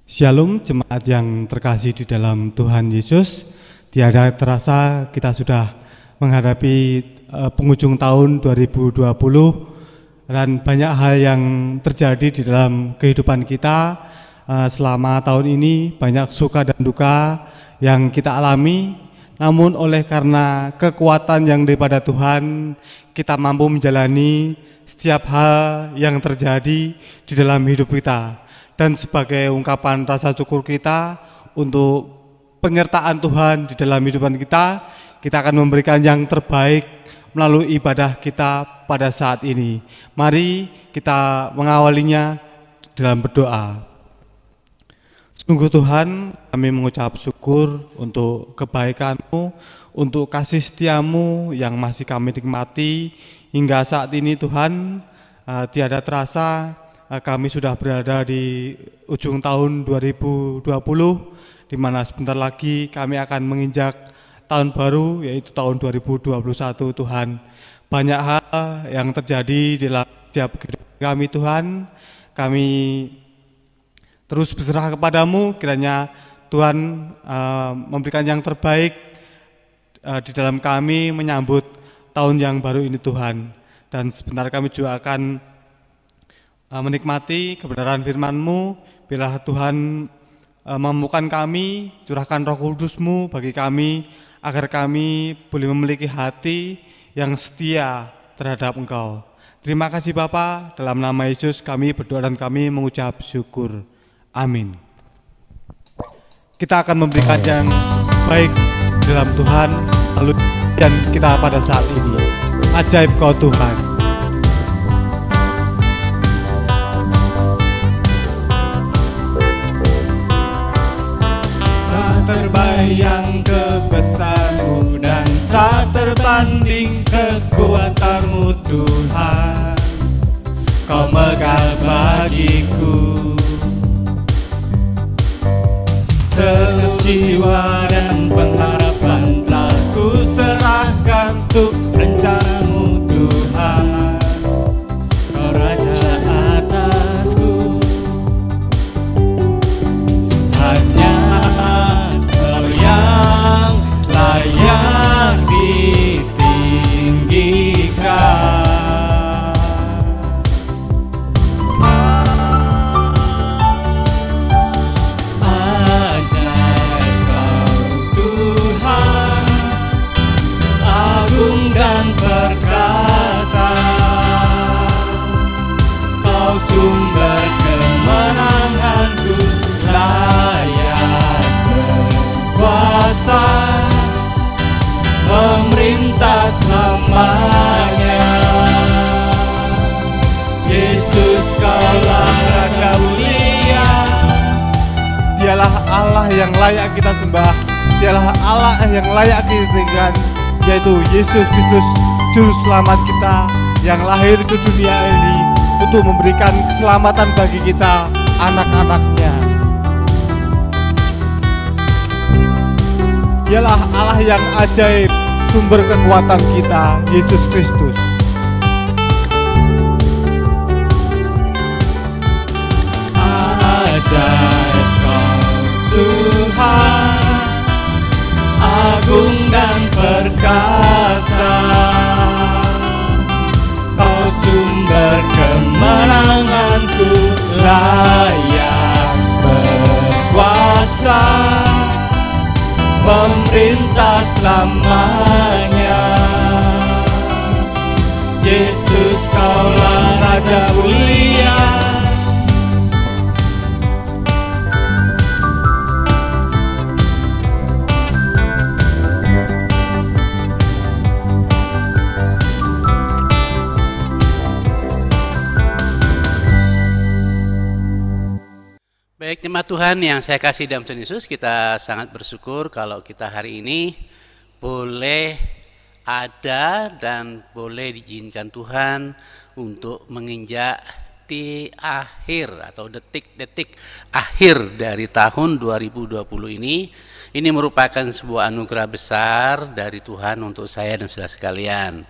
Shalom jemaat yang terkasih di dalam Tuhan Yesus. Tiada terasa kita sudah menghadapi penghujung tahun 2020 dan banyak hal yang terjadi di dalam kehidupan kita selama tahun ini. Banyak suka dan duka yang kita alami, namun oleh karena kekuatan yang daripada Tuhan, kita mampu menjalani setiap hal yang terjadi di dalam hidup kita. Dan sebagai ungkapan rasa syukur kita untuk penyertaan Tuhan di dalam kehidupan kita, kita akan memberikan yang terbaik melalui ibadah kita pada saat ini. Mari kita mengawalinya dalam berdoa. Sungguh Tuhan, kami mengucap syukur untuk kebaikan-Mu, untuk kasih setia-Mu yang masih kami nikmati hingga saat ini Tuhan. Tiada terasa kami sudah berada di ujung tahun 2020, di mana sebentar lagi kami akan menginjak tahun baru, yaitu tahun 2021 Tuhan. Banyak hal yang terjadi dalam setiap kehidupan kami Tuhan. Kami terus berserah kepadamu, kiranya Tuhan memberikan yang terbaik di dalam kami menyambut tahun yang baru ini Tuhan. Dan sebentar kami juga akan menikmati kebenaran firman-Mu. Biarlah Tuhan memampukan kami, curahkan Roh Kudus-Mu bagi kami, agar kami boleh memiliki hati yang setia terhadap Engkau. Terima kasih Bapa, dalam nama Yesus kami berdoa dan kami mengucap syukur. Amin. Kita akan memberikan yang baik dalam Tuhan, lalu dan kita pada saat ini. Ajaib Kau Tuhan. Terbayang kebesaran-Mu dan tak terbanding kekuatan-Mu Tuhan. Kau megah bagiku sejiwa dan pengharapan telah ku serahkan untuk rencana-Mu Tuhan. Kau Raja atasku, hanya yang layak ditinggikan. Ajaib Kau Tuhan, agung dan perkasa. Kau sumber kemenanganku, layak kuasa memerintah selamanya. Yesus Kaulah Raja mulia. Dialah Allah yang layak kita sembah, dialah Allah yang layak kita tinggikan, yaitu Yesus Kristus Juru Selamat kita yang lahir ke dunia ini untuk memberikan keselamatan bagi kita, anak-anaknya. Dialah Allah yang ajaib, sumber kekuatan kita, Yesus Kristus. Ajaib Kau Tuhan, agung dan perkasa. Kau sumber kemenanganku, layak berkuasa memerintah selamanya. Yesus Kaulah Raja mulia. Baik jemaat Tuhan yang saya kasih dalam Tuhan Yesus, kita sangat bersyukur kalau kita hari ini boleh ada dan boleh diizinkan Tuhan untuk menginjak di akhir atau detik-detik akhir dari tahun 2020 ini. Ini merupakan sebuah anugerah besar dari Tuhan untuk saya dan saudara sekalian.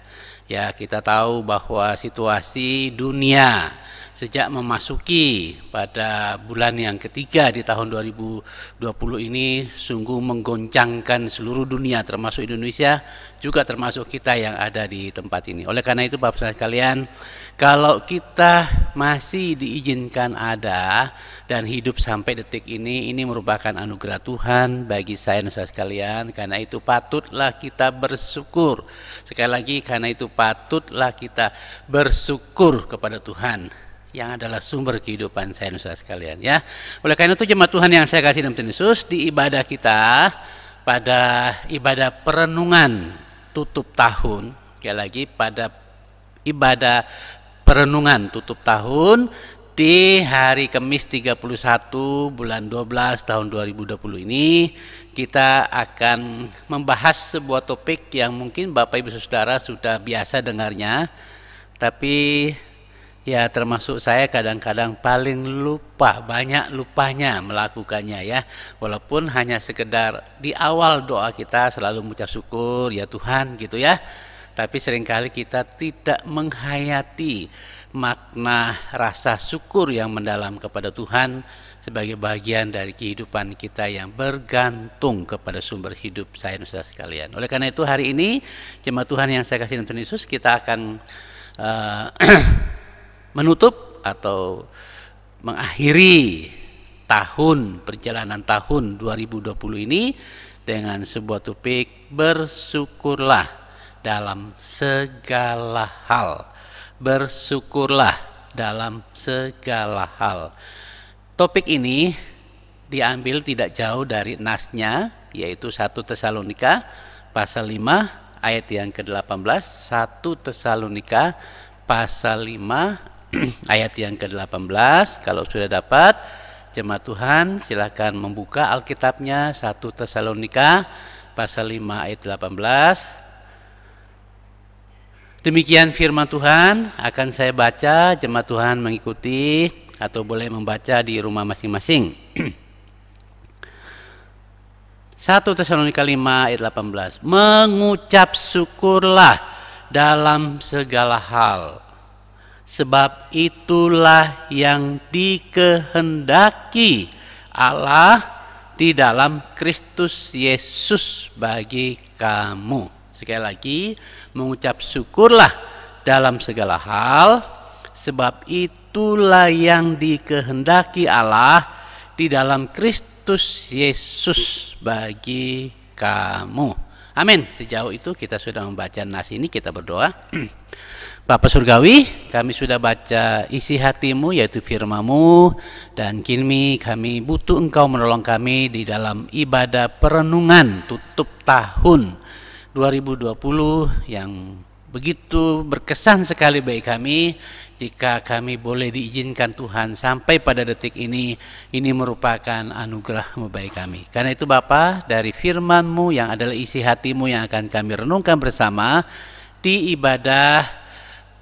Ya, kita tahu bahwa situasi dunia sejak memasuki pada bulan yang ketiga di tahun 2020 ini sungguh menggoncangkan seluruh dunia, termasuk Indonesia, juga termasuk kita yang ada di tempat ini. Oleh karena itu Bapak Saudara sekalian, kalau kita masih diizinkan ada dan hidup sampai detik ini merupakan anugerah Tuhan bagi saya dan saudara sekalian. Karena itu patutlah kita bersyukur. Sekali lagi, karena itu patutlah kita bersyukur kepada Tuhan yang adalah sumber kehidupan saya dan saudara sekalian, ya. Oleh karena itu jemaat Tuhan yang saya kasih dalam Tuhan Yesus, di ibadah kita pada ibadah perenungan tutup tahun, sekali lagi pada ibadah perenungan tutup tahun di hari Kamis 31 bulan 12 tahun 2020 ini, kita akan membahas sebuah topik yang mungkin Bapak Ibu Saudara sudah biasa dengarnya, tapi ya termasuk saya kadang-kadang paling lupa, banyak lupanya melakukannya, ya. Walaupun hanya sekedar di awal doa kita selalu mengucap syukur, ya Tuhan gitu, ya. Tapi seringkali kita tidak menghayati makna rasa syukur yang mendalam kepada Tuhan sebagai bagian dari kehidupan kita yang bergantung kepada sumber hidup saya dan saudara sekalian. Oleh karena itu hari ini jemaat Tuhan yang saya kasih dalam Tuhan Yesus, kita akan menutup atau mengakhiri perjalanan tahun 2020 ini dengan sebuah topik, bersyukurlah dalam segala hal. Bersyukurlah dalam segala hal. Topik ini diambil tidak jauh dari nasnya, yaitu 1 Tesalonika pasal 5 ayat yang ke-18. 1 Tesalonika pasal 5 ayat yang ke-18. Kalau sudah dapat, jemaat Tuhan silakan membuka Alkitabnya, 1 Tesalonika pasal 5 ayat 18. Demikian firman Tuhan, akan saya baca, jemaat Tuhan mengikuti atau boleh membaca di rumah masing-masing. 1 Tesalonika 5 ayat 18. Mengucap syukurlah dalam segala hal, sebab itulah yang dikehendaki Allah di dalam Kristus Yesus bagi kamu. Sekali lagi, mengucap syukurlah dalam segala hal, sebab itulah yang dikehendaki Allah di dalam Kristus Yesus bagi kamu. Amin. Sejauh itu kita sudah membaca nas ini, kita berdoa. Bapa Surgawi, kami sudah baca isi hatimu, yaitu firman-Mu, dan kini kami butuh Engkau menolong kami di dalam ibadah perenungan tutup tahun 2020 yang begitu berkesan sekali bagi kami. Jika kami boleh diizinkan Tuhan sampai pada detik ini merupakan anugerah-Mu bagi kami. Karena itu Bapa, dari firman-Mu yang adalah isi hatimu yang akan kami renungkan bersama di ibadah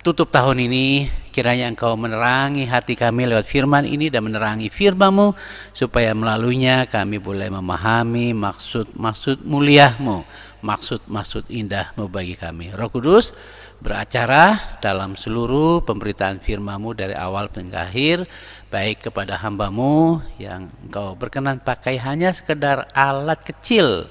tutup tahun ini, kiranya Engkau menerangi hati kami lewat firman ini dan menerangi firman-Mu, supaya melaluinya kami boleh memahami maksud-maksud mulia-Mu, maksud-maksud indah-Mu bagi kami. Roh Kudus beracara dalam seluruh pemberitaan firman-Mu dari awal hingga akhir, baik kepada hamba-Mu yang Engkau berkenan pakai hanya sekedar alat kecil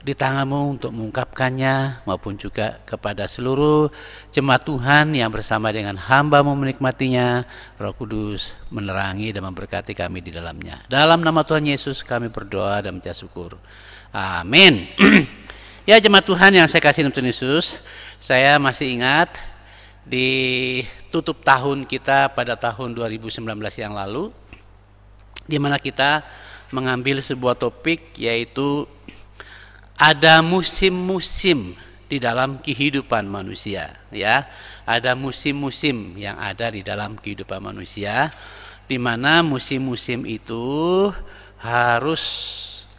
di tangan-Mu untuk mengungkapkannya, maupun juga kepada seluruh jemaat Tuhan yang bersama dengan hamba-Mu menikmatinya. Roh Kudus menerangi dan memberkati kami di dalamnya. Dalam nama Tuhan Yesus kami berdoa dan mengucap syukur. Amin. Ya jemaat Tuhan yang saya kasih dalam Tuhan Yesus, saya masih ingat di tutup tahun kita pada tahun 2019 yang lalu, di mana kita mengambil sebuah topik, yaitu ada musim-musim di dalam kehidupan manusia, ya. Ada musim-musim yang ada di dalam kehidupan manusia, di mana musim-musim itu harus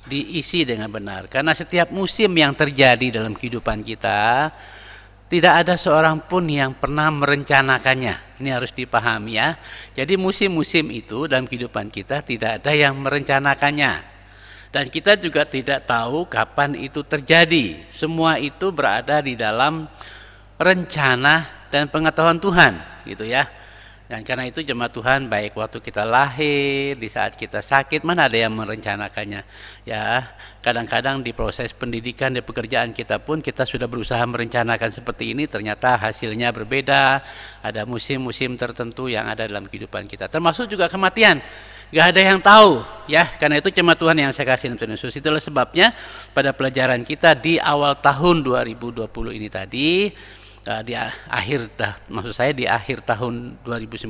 diisi dengan benar. Karena setiap musim yang terjadi dalam kehidupan kita, tidak ada seorang pun yang pernah merencanakannya. Ini harus dipahami, ya. Jadi musim-musim itu dalam kehidupan kita tidak ada yang merencanakannya. Dan kita juga tidak tahu kapan itu terjadi. Semua itu berada di dalam rencana dan pengetahuan Tuhan, gitu ya. Dan karena itu jemaat Tuhan, baik waktu kita lahir, di saat kita sakit, mana ada yang merencanakannya. Ya, kadang-kadang di proses pendidikan, di pekerjaan kita pun kita sudah berusaha merencanakan seperti ini, ternyata hasilnya berbeda. Ada musim-musim tertentu yang ada dalam kehidupan kita, termasuk juga kematian. Gak ada yang tahu, ya. Karena itu jemaat Tuhan yang saya kasih Tuhan Yesus, itulah sebabnya pada pelajaran kita di awal tahun 2020 ini tadi, di akhir tahun 2019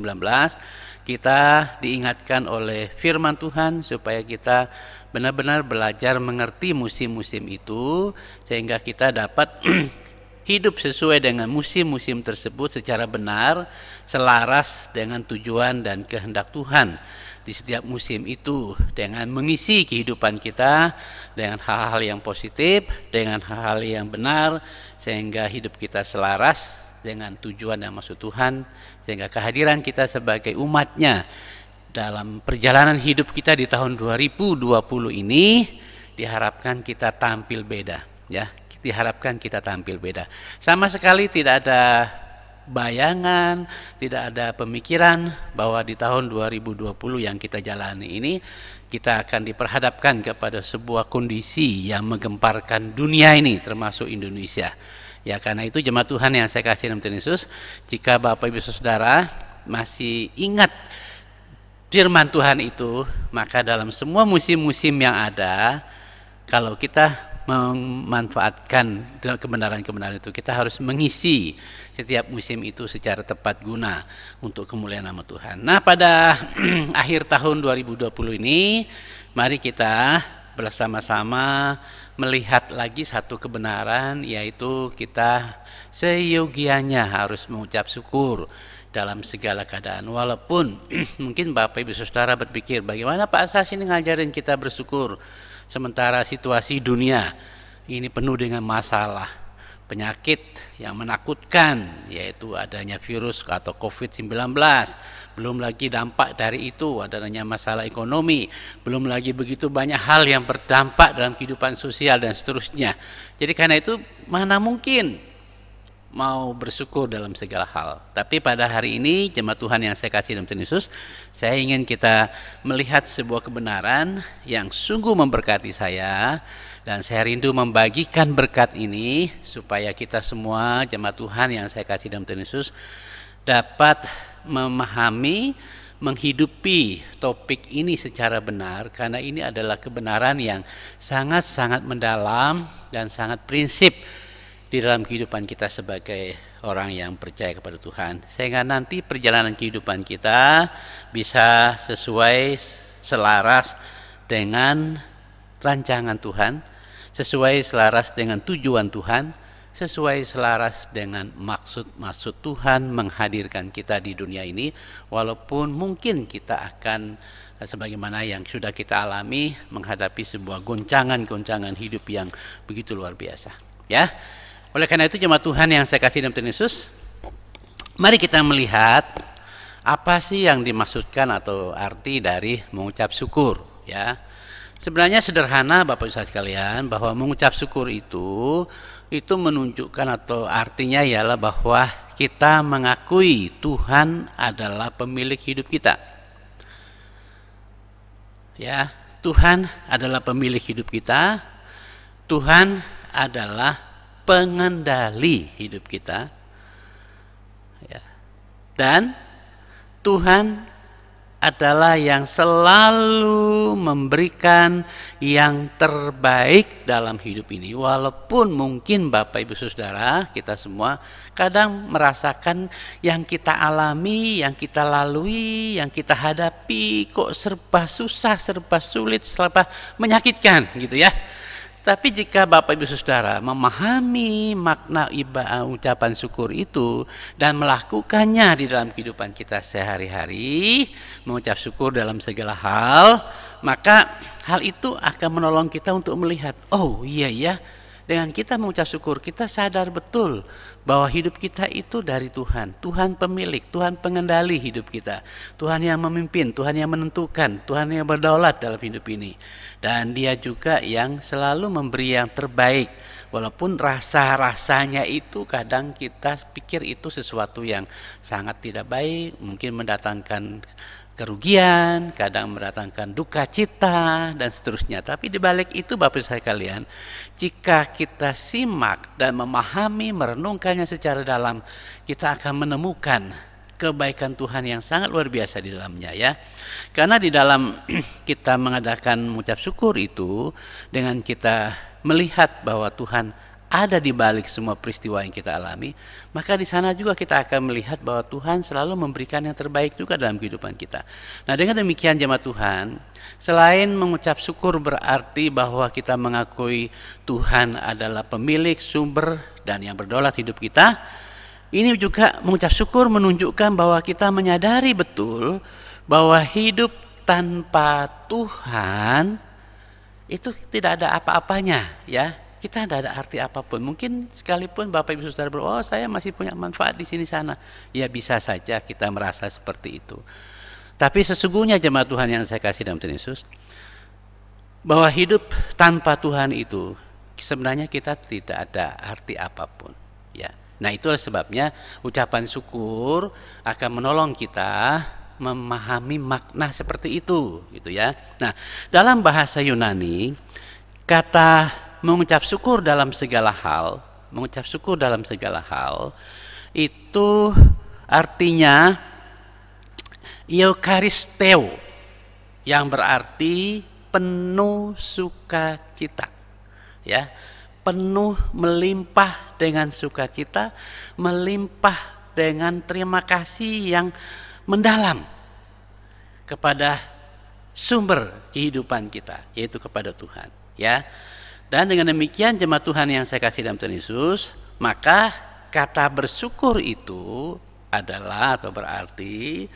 kita diingatkan oleh firman Tuhan supaya kita benar-benar belajar mengerti musim-musim itu, sehingga kita dapat hidup sesuai dengan musim-musim tersebut secara benar, selaras dengan tujuan dan kehendak Tuhan di setiap musim itu, dengan mengisi kehidupan kita dengan hal-hal yang positif, dengan hal-hal yang benar, sehingga hidup kita selaras dengan tujuan dan maksud Tuhan, sehingga kehadiran kita sebagai umatnya dalam perjalanan hidup kita di tahun 2020 ini diharapkan kita tampil beda, ya. Diharapkan kita tampil beda. Sama sekali tidak ada bayangan, tidak ada pemikiran bahwa di tahun 2020 yang kita jalani ini kita akan diperhadapkan kepada sebuah kondisi yang menggemparkan dunia ini, termasuk Indonesia. Ya, karena itu jemaat Tuhan yang saya kasih dalam Tuhan Yesus, jika Bapak Ibu Saudara masih ingat firman Tuhan itu, maka dalam semua musim-musim yang ada, kalau kita memanfaatkan kebenaran-kebenaran itu, kita harus mengisi setiap musim itu secara tepat guna untuk kemuliaan nama Tuhan. Nah, pada akhir tahun 2020 ini, mari kita bersama-sama melihat lagi satu kebenaran, yaitu kita seyogianya harus mengucap syukur dalam segala keadaan. Walaupun mungkin Bapak Ibu Saudara berpikir, bagaimana Pak Asas ini ngajarin kita bersyukur sementara situasi dunia ini penuh dengan masalah, penyakit yang menakutkan, yaitu adanya virus atau COVID-19, belum lagi dampak dari itu adanya masalah ekonomi, belum lagi begitu banyak hal yang berdampak dalam kehidupan sosial dan seterusnya. Jadi karena itu mana mungkin mau bersyukur dalam segala hal. Tapi pada hari ini jemaat Tuhan yang saya kasih dalam Tuhan Yesus, saya ingin kita melihat sebuah kebenaran yang sungguh memberkati saya, dan saya rindu membagikan berkat ini supaya kita semua jemaat Tuhan yang saya kasih dalam Tuhan Yesus dapat memahami, menghidupi topik ini secara benar, karena ini adalah kebenaran yang sangat-sangat mendalam dan sangat prinsip di dalam kehidupan kita sebagai orang yang percaya kepada Tuhan, sehingga nanti perjalanan kehidupan kita bisa sesuai, selaras dengan rancangan Tuhan, sesuai selaras dengan tujuan Tuhan, sesuai selaras dengan maksud Tuhan menghadirkan kita di dunia ini. Walaupun mungkin kita akan sebagaimana yang sudah kita alami menghadapi sebuah goncangan-goncangan hidup yang begitu luar biasa, ya. Oleh karena itu jemaat Tuhan yang saya kasih dalam Tuhan Yesus, mari kita melihat apa sih yang dimaksudkan atau arti dari mengucap syukur, ya. Sebenarnya sederhana Bapak Ibu sekalian, bahwa mengucap syukur itu menunjukkan atau artinya ialah bahwa kita mengakui Tuhan adalah pemilik hidup kita. Ya, Tuhan adalah pemilik hidup kita. Tuhan adalah pengendali hidup kita, ya. Dan Tuhan adalah yang selalu memberikan yang terbaik dalam hidup ini. Walaupun mungkin Bapak Ibu Saudara, kita semua kadang merasakan yang kita alami, yang kita lalui, yang kita hadapi kok serba susah, serba sulit, serba menyakitkan, gitu ya. Tapi jika Bapak Ibu Saudara memahami makna ucapan syukur itu dan melakukannya di dalam kehidupan kita sehari-hari, mengucap syukur dalam segala hal, maka hal itu akan menolong kita untuk melihat, oh iya ya, Dengan kita mengucap syukur, kita sadar betul bahwa hidup kita itu dari Tuhan. Tuhan pemilik, Tuhan pengendali hidup kita. Tuhan yang memimpin, Tuhan yang menentukan, Tuhan yang berdaulat dalam hidup ini. Dan Dia juga yang selalu memberi yang terbaik. Walaupun rasa-rasanya itu kadang kita pikir itu sesuatu yang sangat tidak baik, mungkin mendatangkan kerugian, kadang mendatangkan duka cita dan seterusnya. Tapi di balik itu Bapak Ibu sekalian, jika kita simak dan memahami, merenungkannya secara dalam, kita akan menemukan kebaikan Tuhan yang sangat luar biasa di dalamnya ya. Karena di dalam kita mengadakan mengucap syukur itu, dengan kita melihat bahwa Tuhan ada di balik semua peristiwa yang kita alami, maka di sana juga kita akan melihat bahwa Tuhan selalu memberikan yang terbaik juga dalam kehidupan kita. Nah, dengan demikian jemaat Tuhan, selain mengucap syukur berarti bahwa kita mengakui Tuhan adalah pemilik, sumber, dan yang berdaulat hidup kita, ini juga mengucap syukur menunjukkan bahwa kita menyadari betul bahwa hidup tanpa Tuhan itu tidak ada apa-apanya ya. Kita tidak ada arti apapun. Mungkin sekalipun Bapak Ibu Saudara oh saya masih punya manfaat di sini sana. Ya bisa saja kita merasa seperti itu. Tapi sesungguhnya jemaat Tuhan yang saya kasih dalam Tuhan Yesus, bahwa hidup tanpa Tuhan itu sebenarnya kita tidak ada arti apapun. Ya. Nah itulah sebabnya ucapan syukur akan menolong kita memahami makna seperti itu, gitu ya. Nah dalam bahasa Yunani kata mengucap syukur dalam segala hal, mengucap syukur dalam segala hal itu artinya eukaristeo, yang berarti penuh sukacita, ya, penuh melimpah dengan sukacita, melimpah dengan terima kasih yang mendalam kepada sumber kehidupan kita, yaitu kepada Tuhan, ya. Dan dengan demikian jemaat Tuhan yang saya kasih dalam Tuhan Yesus, maka kata bersyukur itu adalah atau berarti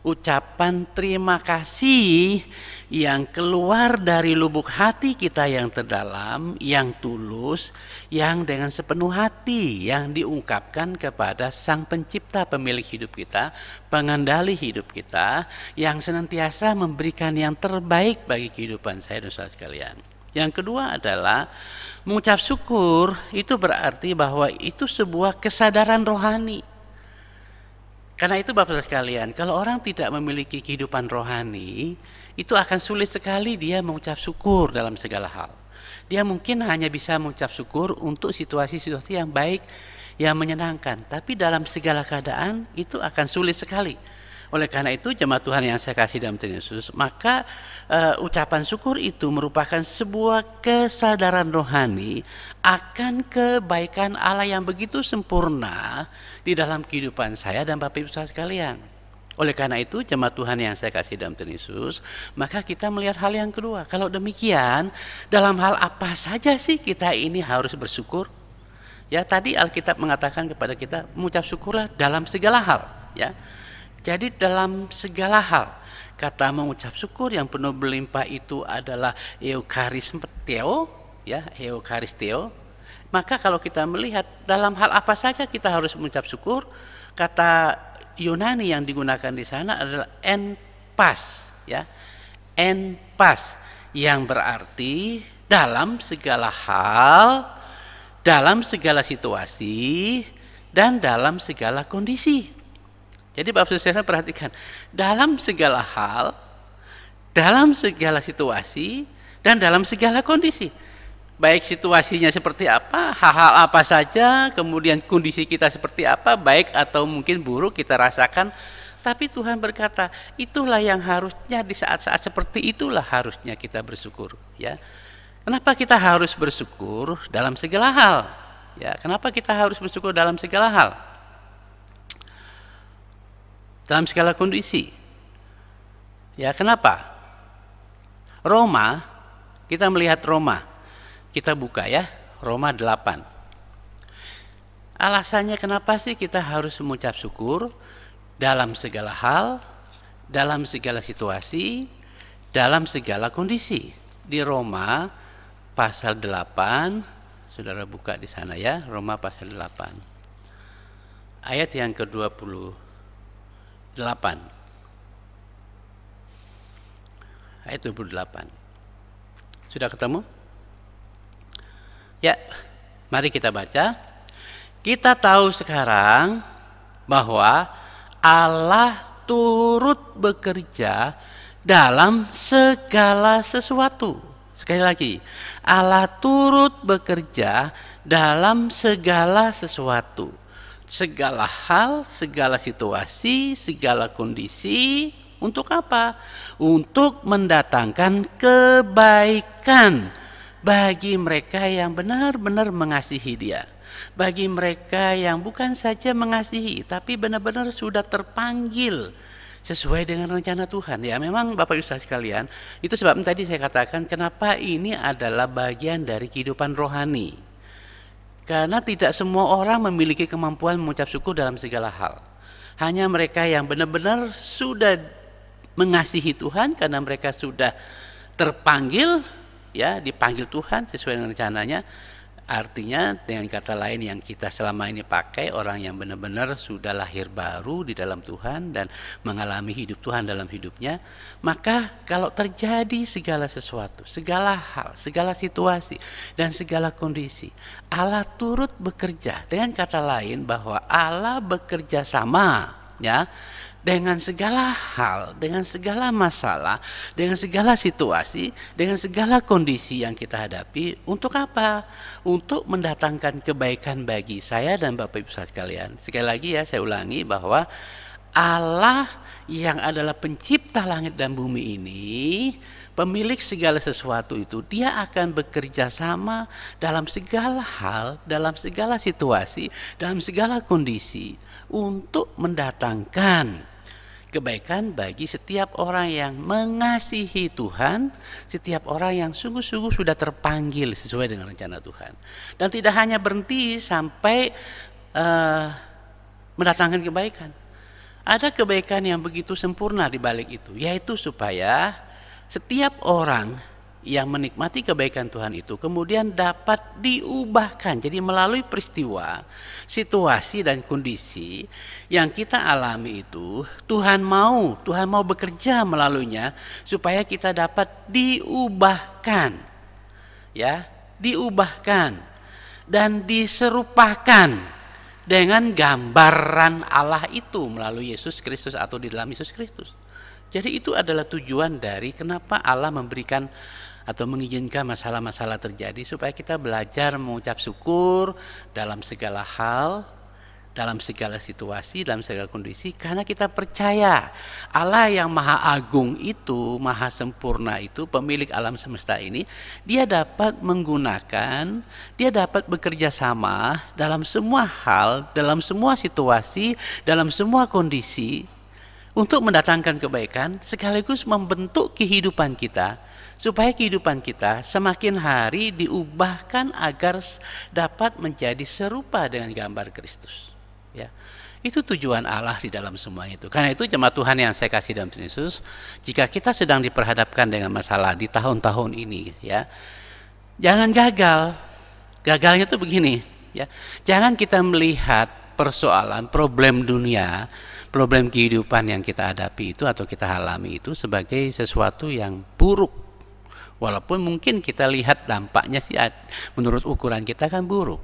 ucapan terima kasih yang keluar dari lubuk hati kita yang terdalam, yang tulus, yang dengan sepenuh hati, yang diungkapkan kepada Sang Pencipta pemilik hidup kita, pengendali hidup kita, yang senantiasa memberikan yang terbaik bagi kehidupan saya dan saudara sekalian. Yang kedua adalah mengucap syukur itu berarti bahwa itu sebuah kesadaran rohani. Karena itu Bapak sekalian, kalau orang tidak memiliki kehidupan rohani, itu akan sulit sekali dia mengucap syukur dalam segala hal. Dia mungkin hanya bisa mengucap syukur untuk situasi-situasi yang baik, yang menyenangkan. Tapi dalam segala keadaan itu akan sulit sekali. Oleh karena itu jemaat Tuhan yang saya kasih dalam Tuhan Yesus, maka ucapan syukur itu merupakan sebuah kesadaran rohani akan kebaikan Allah yang begitu sempurna di dalam kehidupan saya dan Bapak Ibu saudara sekalian. Oleh karena itu jemaat Tuhan yang saya kasih dalam Tuhan Yesus, maka kita melihat hal yang kedua. Kalau demikian, dalam hal apa saja sih kita ini harus bersyukur? Ya, tadi Alkitab mengatakan kepada kita mengucap syukurlah dalam segala hal, ya. Jadi dalam segala hal, kata mengucap syukur yang penuh berlimpah itu adalah eukaristeo, ya, eukaristeo. Maka kalau kita melihat dalam hal apa saja kita harus mengucap syukur, kata Yunani yang digunakan di sana adalah enpas, ya, enpas, yang berarti dalam segala hal, dalam segala situasi, dan dalam segala kondisi. Jadi Bapak Saudara perhatikan, dalam segala hal, dalam segala situasi, dan dalam segala kondisi. Baik situasinya seperti apa, hal-hal apa saja, kemudian kondisi kita seperti apa, baik atau mungkin buruk kita rasakan. Tapi Tuhan berkata, itulah yang harusnya di saat-saat seperti itulah harusnya kita bersyukur. Ya, kenapa kita harus bersyukur dalam segala hal? Ya, kenapa kita harus bersyukur dalam segala hal? Dalam segala kondisi. Ya, kenapa? Roma, kita melihat Roma. Kita buka ya, Roma 8. Alasannya kenapa sih kita harus mengucap syukur dalam segala hal, dalam segala situasi, dalam segala kondisi? Di Roma pasal 8, Saudara buka di sana ya, Roma pasal 8. Ayat yang ke-28. Ayat 28. Sudah ketemu? Ya, mari kita baca. Kita tahu sekarang bahwa Allah turut bekerja dalam segala sesuatu. Sekali lagi, Allah turut bekerja dalam segala sesuatu. Segala hal, segala situasi, segala kondisi. Untuk apa? Untuk mendatangkan kebaikan bagi mereka yang benar-benar mengasihi Dia. Bagi mereka yang bukan saja mengasihi, tapi benar-benar sudah terpanggil sesuai dengan rencana Tuhan. Ya, memang Bapak Ibu sekalian, itu sebab tadi saya katakan kenapa ini adalah bagian dari kehidupan rohani. Karena tidak semua orang memiliki kemampuan mengucap syukur dalam segala hal. Hanya mereka yang benar-benar sudah mengasihi Tuhan karena mereka sudah terpanggil, ya, dipanggil Tuhan sesuai dengan rencananya. Artinya dengan kata lain yang kita selama ini pakai, orang yang benar-benar sudah lahir baru di dalam Tuhan dan mengalami hidup Tuhan dalam hidupnya. Maka kalau terjadi segala sesuatu, segala hal, segala situasi dan segala kondisi, Allah turut bekerja. Dengan kata lain bahwa Allah bekerja sama, ya, dengan segala hal, dengan segala masalah, dengan segala situasi, dengan segala kondisi yang kita hadapi. Untuk apa? Untuk mendatangkan kebaikan bagi saya dan Bapak Ibu sekalian. Sekali lagi ya, saya ulangi bahwa Allah yang adalah pencipta langit dan bumi ini, pemilik segala sesuatu itu, Dia akan bekerja sama dalam segala hal, dalam segala situasi, dalam segala kondisi untuk mendatangkan kebaikan bagi setiap orang yang mengasihi Tuhan, setiap orang yang sungguh-sungguh sudah terpanggil sesuai dengan rencana Tuhan. Dan tidak hanya berhenti sampai mendatangkan kebaikan. Ada kebaikan yang begitu sempurna di balik itu, yaitu supaya setiap orang yang menikmati kebaikan Tuhan itu kemudian dapat diubahkan. Jadi melalui peristiwa, situasi dan kondisi yang kita alami itu, Tuhan mau bekerja melaluinya supaya kita dapat diubahkan, ya, diubahkan dan diserupakan dengan gambaran Allah itu melalui Yesus Kristus atau di dalam Yesus Kristus. Jadi itu adalah tujuan dari kenapa Allah memberikan atau mengizinkan masalah-masalah terjadi, supaya kita belajar mengucap syukur dalam segala hal, dalam segala situasi, dalam segala kondisi, karena kita percaya Allah yang maha agung itu, maha sempurna itu, pemilik alam semesta ini, Dia dapat menggunakan, Dia dapat bekerja sama dalam semua hal, dalam semua situasi, dalam semua kondisi untuk mendatangkan kebaikan, sekaligus membentuk kehidupan kita, supaya kehidupan kita semakin hari diubahkan agar dapat menjadi serupa dengan gambar Kristus. Ya, itu tujuan Allah di dalam semua itu. Karena itu jemaat Tuhan yang saya kasih dalam Tuhan Yesus, jika kita sedang diperhadapkan dengan masalah di tahun-tahun ini, ya, jangan gagal. Gagalnya itu begini, ya, jangan kita melihat persoalan, problem dunia, problem kehidupan yang kita hadapi itu atau kita alami itu sebagai sesuatu yang buruk. Walaupun mungkin kita lihat dampaknya sih menurut ukuran kita kan buruk.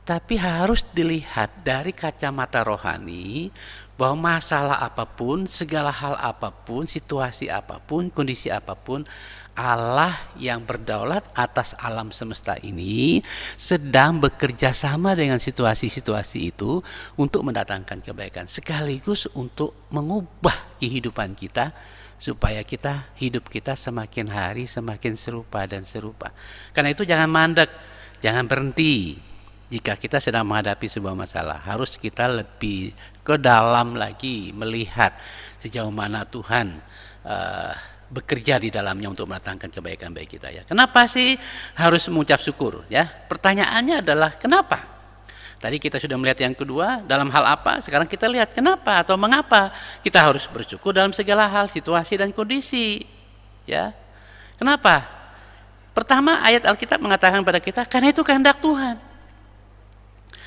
Tapi harus dilihat dari kacamata rohani bahwa masalah apapun, segala hal apapun, situasi apapun, kondisi apapun, Allah yang berdaulat atas alam semesta ini sedang bekerja sama dengan situasi-situasi itu untuk mendatangkan kebaikan, sekaligus untuk mengubah kehidupan kita supaya hidup kita semakin hari semakin serupa dan serupa. Karena itu jangan mandek, jangan berhenti. Jika kita sedang menghadapi sebuah masalah, harus kita lebih ke dalam lagi melihat sejauh mana Tuhan bekerja di dalamnya untuk mendatangkan kebaikan bagi kita, ya. Kenapa sih harus mengucap syukur, ya? Pertanyaannya adalah kenapa? Tadi kita sudah melihat yang kedua, dalam hal apa? Sekarang kita lihat kenapa atau mengapa kita harus bersyukur dalam segala hal, situasi dan kondisi. Ya, kenapa? Pertama, ayat Alkitab mengatakan pada kita, karena itu kehendak Tuhan.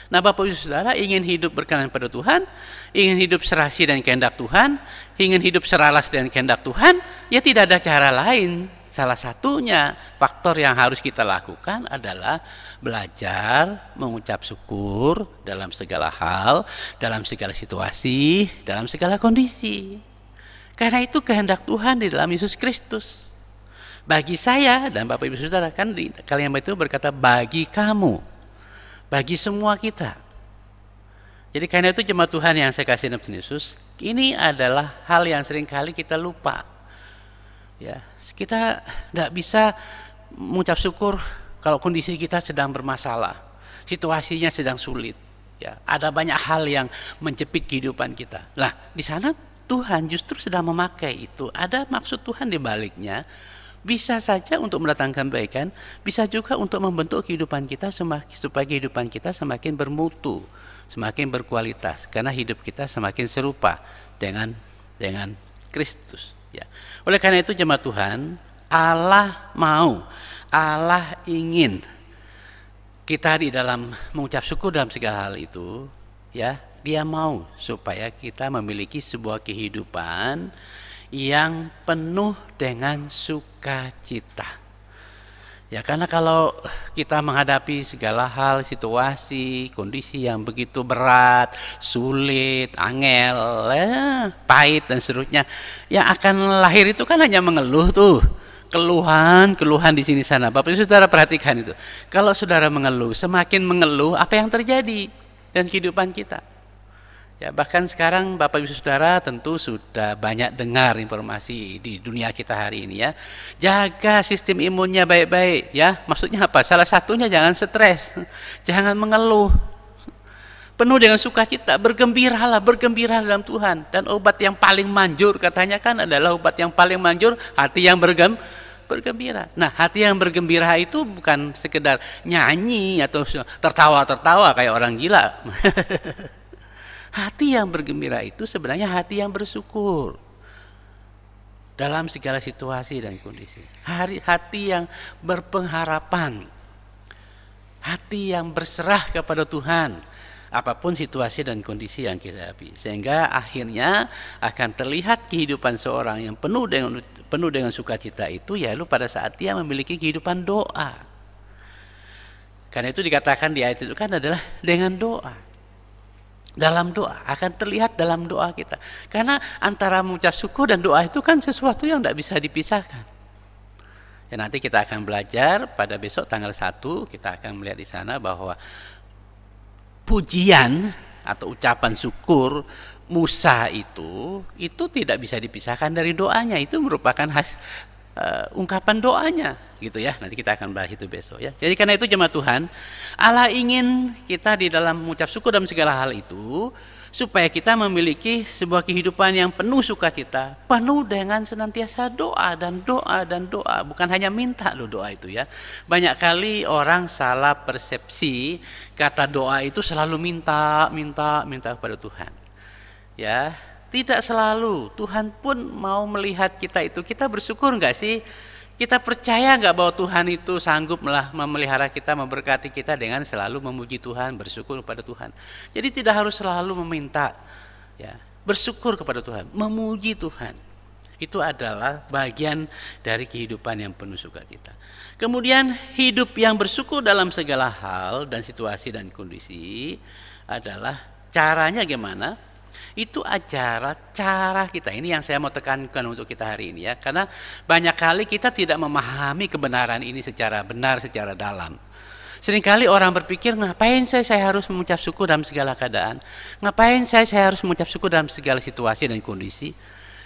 Nah, Bapak Ibu Saudara, ingin hidup berkenan pada Tuhan, ingin hidup serasi dan kehendak Tuhan, ingin hidup seralas dan kehendak Tuhan, ya tidak ada cara lain. Salah satunya faktor yang harus kita lakukan adalah belajar mengucap syukur dalam segala hal, dalam segala situasi, dalam segala kondisi. Karena itu kehendak Tuhan di dalam Yesus Kristus. Bagi saya dan Bapak Ibu Saudara, kan di kalimat itu berkata bagi kamu, bagi semua kita. Jadi karena itu jemaat Tuhan yang saya kasih dalam Yesus, ini adalah hal yang seringkali kita lupa. Ya, kita tidak bisa mengucap syukur kalau kondisi kita sedang bermasalah, situasinya sedang sulit. Ya, ada banyak hal yang menjepit kehidupan kita. Nah, di sana Tuhan justru sedang memakai itu. Ada maksud Tuhan di baliknya. Bisa saja untuk mendatangkan kebaikan, bisa juga untuk membentuk kehidupan kita supaya kehidupan kita semakin bermutu, semakin berkualitas, karena hidup kita semakin serupa dengan Kristus. Ya. Oleh karena itu jemaat Tuhan, Allah ingin kita di dalam mengucap syukur dalam segala hal itu, ya, Dia mau supaya kita memiliki sebuah kehidupan yang penuh dengan sukacita. Ya, karena kalau kita menghadapi segala hal, situasi, kondisi yang begitu berat, sulit, angel, pahit dan seterusnya, yang akan lahir itu kan hanya mengeluh tuh. Keluhan di sini sana. Bapak Ibu Saudara perhatikan itu. Kalau saudara mengeluh, semakin mengeluh, apa yang terjadi dan kehidupan kita? Ya, bahkan sekarang Bapak Ibu Saudara tentu sudah banyak dengar informasi di dunia kita hari ini ya. Jaga sistem imunnya baik-baik ya. Maksudnya apa? Salah satunya jangan stres, jangan mengeluh. Penuh dengan sukacita, bergembira dalam Tuhan. Dan obat yang paling manjur katanya kan adalah obat yang paling manjur hati yang bergembira. Nah, hati yang bergembira itu bukan sekedar nyanyi atau tertawa-tertawa kayak orang gila. Hati yang bergembira itu sebenarnya hati yang bersyukur dalam segala situasi dan kondisi. Hati yang berpengharapan, hati yang berserah kepada Tuhan, apapun situasi dan kondisi yang kita hadapi. Sehingga akhirnya akan terlihat kehidupan seorang yang penuh dengan sukacita itu, yaitu pada saat dia memiliki kehidupan doa. Karena itu dikatakan di ayat itu kan adalah dengan doa. Dalam doa, akan terlihat dalam doa kita. Karena antara mengucap syukur dan doa itu kan sesuatu yang tidak bisa dipisahkan. Ya, nanti kita akan belajar pada besok tanggal 1, kita akan melihat di sana bahwa pujian atau ucapan syukur Musa itu tidak bisa dipisahkan dari doanya. Itu merupakan ungkapan doanya gitu ya. Nanti kita akan bahas itu besok ya. Jadi karena itu jemaat Tuhan, Allah ingin kita di dalam mengucap syukur dalam segala hal itu supaya kita memiliki sebuah kehidupan yang penuh sukacita, penuh dengan senantiasa doa dan doa, bukan hanya minta loh doa itu ya. Banyak kali orang salah persepsi kata doa itu selalu minta kepada Tuhan. Ya, tidak selalu. Tuhan pun mau melihat kita itu. Kita bersyukur enggak sih? Kita percaya enggak bahwa Tuhan itu sanggup memelihara kita, memberkati kita dengan selalu memuji Tuhan, bersyukur kepada Tuhan. Jadi tidak harus selalu meminta, ya, bersyukur kepada Tuhan, memuji Tuhan. Itu adalah bagian dari kehidupan yang penuh sukacita. Kemudian hidup yang bersyukur dalam segala hal dan situasi dan kondisi adalah caranya gimana? Itu cara kita. Ini yang saya mau tekankan untuk kita hari ini ya. Karena banyak kali kita tidak memahami kebenaran ini secara benar, secara dalam. Seringkali orang berpikir, ngapain saya harus mengucap syukur dalam segala keadaan? Ngapain saya harus mengucap syukur dalam segala situasi dan kondisi?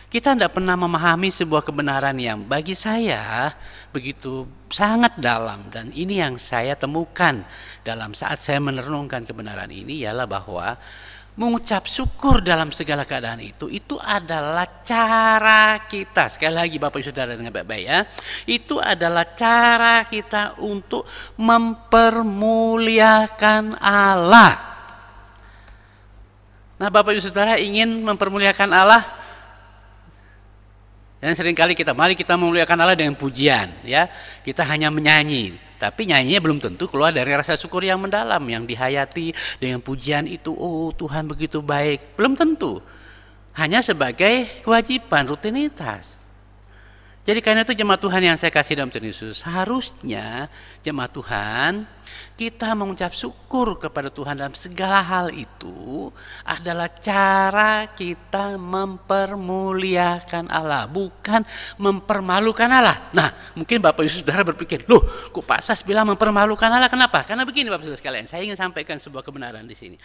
Kita tidak pernah memahami sebuah kebenaran yang bagi saya begitu sangat dalam. Dan ini yang saya temukan dalam saat saya merenungkan kebenaran ini, ialah bahwa mengucap syukur dalam segala keadaan itu adalah cara kita. Sekali lagi Bapak Ibu Saudara dengan baik-baik ya. Itu adalah cara kita untuk mempermuliakan Allah. Nah, Bapak Ibu Saudara ingin mempermuliakan Allah, Dan seringkali mari kita memuliakan Allah dengan pujian, ya. Kita hanya menyanyi, tapi nyanyinya belum tentu keluar dari rasa syukur yang mendalam, yang dihayati dengan pujian itu. Oh, Tuhan begitu baik, belum tentu. Hanya sebagai kewajiban, rutinitas. Jadi karena itu jemaat Tuhan yang saya kasih dalam Tuhan Yesus, harusnya jemaat Tuhan kita mengucap syukur kepada Tuhan dalam segala hal itu adalah cara kita mempermuliakan Allah, bukan mempermalukan Allah. Nah, mungkin Bapak Ibu Saudara berpikir, loh, kok Pak Sas bilang mempermalukan Allah? Kenapa? Karena begini Bapak Saudara sekalian, saya ingin sampaikan sebuah kebenaran di sini.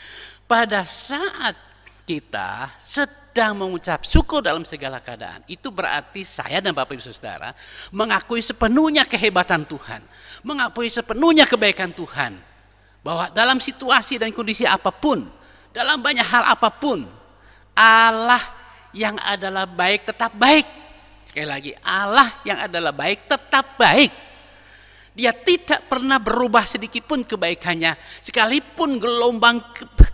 Pada saat kita sedang mengucap syukur dalam segala keadaan, itu berarti saya dan Bapak Ibu Saudara mengakui sepenuhnya kehebatan Tuhan, mengakui sepenuhnya kebaikan Tuhan, bahwa dalam situasi dan kondisi apapun, dalam banyak hal apapun, Allah yang adalah baik tetap baik. Sekali lagi, Allah yang adalah baik tetap baik. Dia tidak pernah berubah sedikit pun kebaikannya, sekalipun gelombang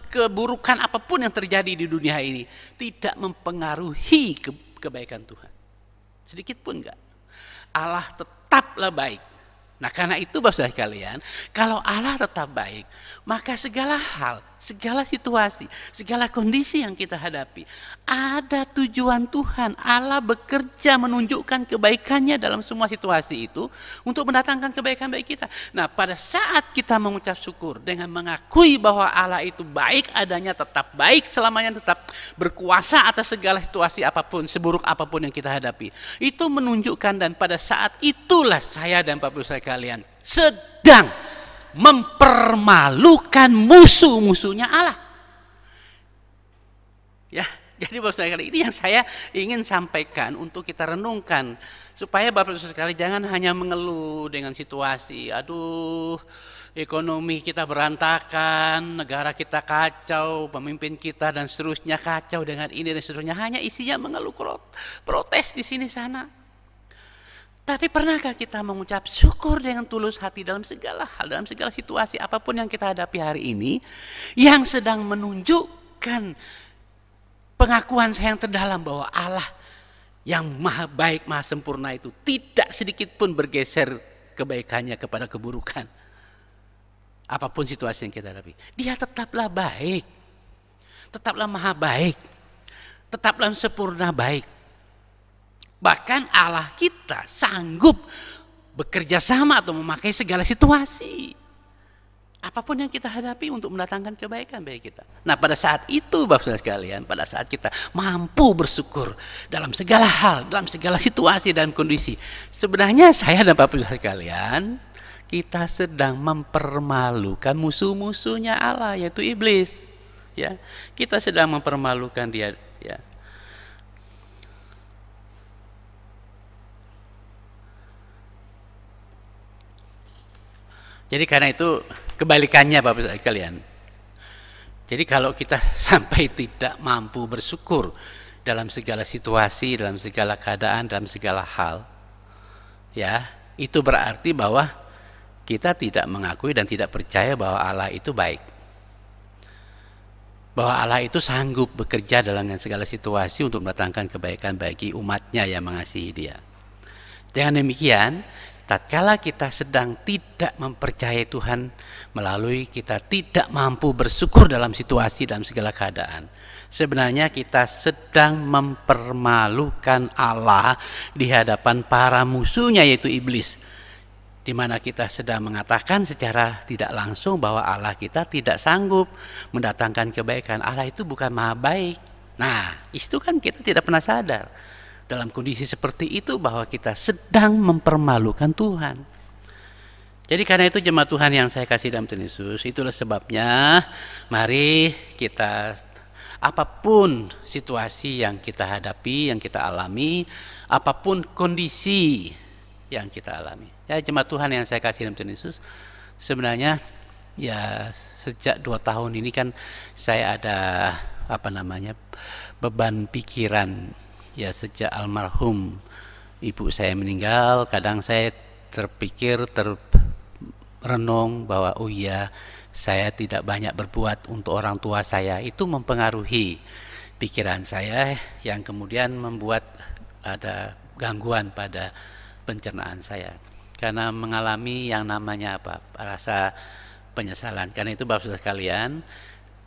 keburukan apapun yang terjadi di dunia ini tidak mempengaruhi kebaikan Tuhan. Sedikit pun enggak. Allah tetaplah baik. Nah, karena itu Bapak Saudara sekalian, kalau Allah tetap baik, maka segala hal, segala situasi, segala kondisi yang kita hadapi, ada tujuan Tuhan. Allah bekerja menunjukkan kebaikannya dalam semua situasi itu untuk mendatangkan kebaikan bagi kita. Nah, pada saat kita mengucap syukur dengan mengakui bahwa Allah itu baik adanya, tetap baik selamanya, tetap berkuasa atas segala situasi apapun, seburuk apapun yang kita hadapi, itu menunjukkan, dan pada saat itulah saya dan Bapak Ibu sekalian sedang mempermalukan musuh-musuhnya Allah. Ya, jadi Bapak sekalian, ini yang saya ingin sampaikan untuk kita renungkan, supaya Bapak sekalian jangan hanya mengeluh dengan situasi, aduh, ekonomi kita berantakan, negara kita kacau, pemimpin kita dan seterusnya kacau dengan ini dan seterusnya, hanya isinya mengeluh, protes di sini sana. Tapi pernahkah kita mengucap syukur dengan tulus hati dalam segala hal, dalam segala situasi apapun yang kita hadapi hari ini, yang sedang menunjukkan pengakuan saya yang terdalam bahwa Allah yang maha baik, maha sempurna itu tidak sedikit pun bergeser kebaikannya kepada keburukan. Apapun situasi yang kita hadapi, Dia tetaplah baik, tetaplah maha baik, tetaplah sempurna baik. Bahkan Allah kita sanggup bekerja sama atau memakai segala situasi apapun yang kita hadapi untuk mendatangkan kebaikan bagi kita. Nah, pada saat itu Bapak Saudara sekalian, pada saat kita mampu bersyukur dalam segala hal, dalam segala situasi dan kondisi, sebenarnya saya dan Bapak Saudara sekalian, kita sedang mempermalukan musuh-musuhnya Allah, yaitu iblis. Ya, kita sedang mempermalukan dia. Ya. Jadi karena itu kebalikannya Bapak Ibu sekalian. Jadi kalau kita sampai tidak mampu bersyukur dalam segala situasi, dalam segala keadaan, dalam segala hal, ya, itu berarti bahwa kita tidak mengakui dan tidak percaya bahwa Allah itu baik. Bahwa Allah itu sanggup bekerja dalam segala situasi untuk mendatangkan kebaikan bagi umatnya yang mengasihi Dia. Dengan demikian, tatkala kita sedang tidak mempercayai Tuhan, melalui kita tidak mampu bersyukur dalam situasi dalam segala keadaan, sebenarnya kita sedang mempermalukan Allah di hadapan para musuhnya, yaitu iblis, di mana kita sedang mengatakan secara tidak langsung bahwa Allah kita tidak sanggup mendatangkan kebaikan. Allah itu bukan maha baik. Nah, itu kan kita tidak pernah sadar dalam kondisi seperti itu bahwa kita sedang mempermalukan Tuhan. Jadi karena itu jemaat Tuhan yang saya kasih dalam Tuhan Yesus, itulah sebabnya mari kita, apapun situasi yang kita hadapi, yang kita alami, apapun kondisi yang kita alami, ya jemaat Tuhan yang saya kasih dalam Tuhan Yesus, sebenarnya ya sejak 2 tahun ini kan saya ada beban pikiran. Ya, sejak almarhum ibu saya meninggal, kadang saya terpikir, renung bahwa oh iya, saya tidak banyak berbuat untuk orang tua saya. Itu mempengaruhi pikiran saya yang kemudian membuat ada gangguan pada pencernaan saya. Karena mengalami yang namanya rasa penyesalan. Karena itu Bapak Saudara sekalian,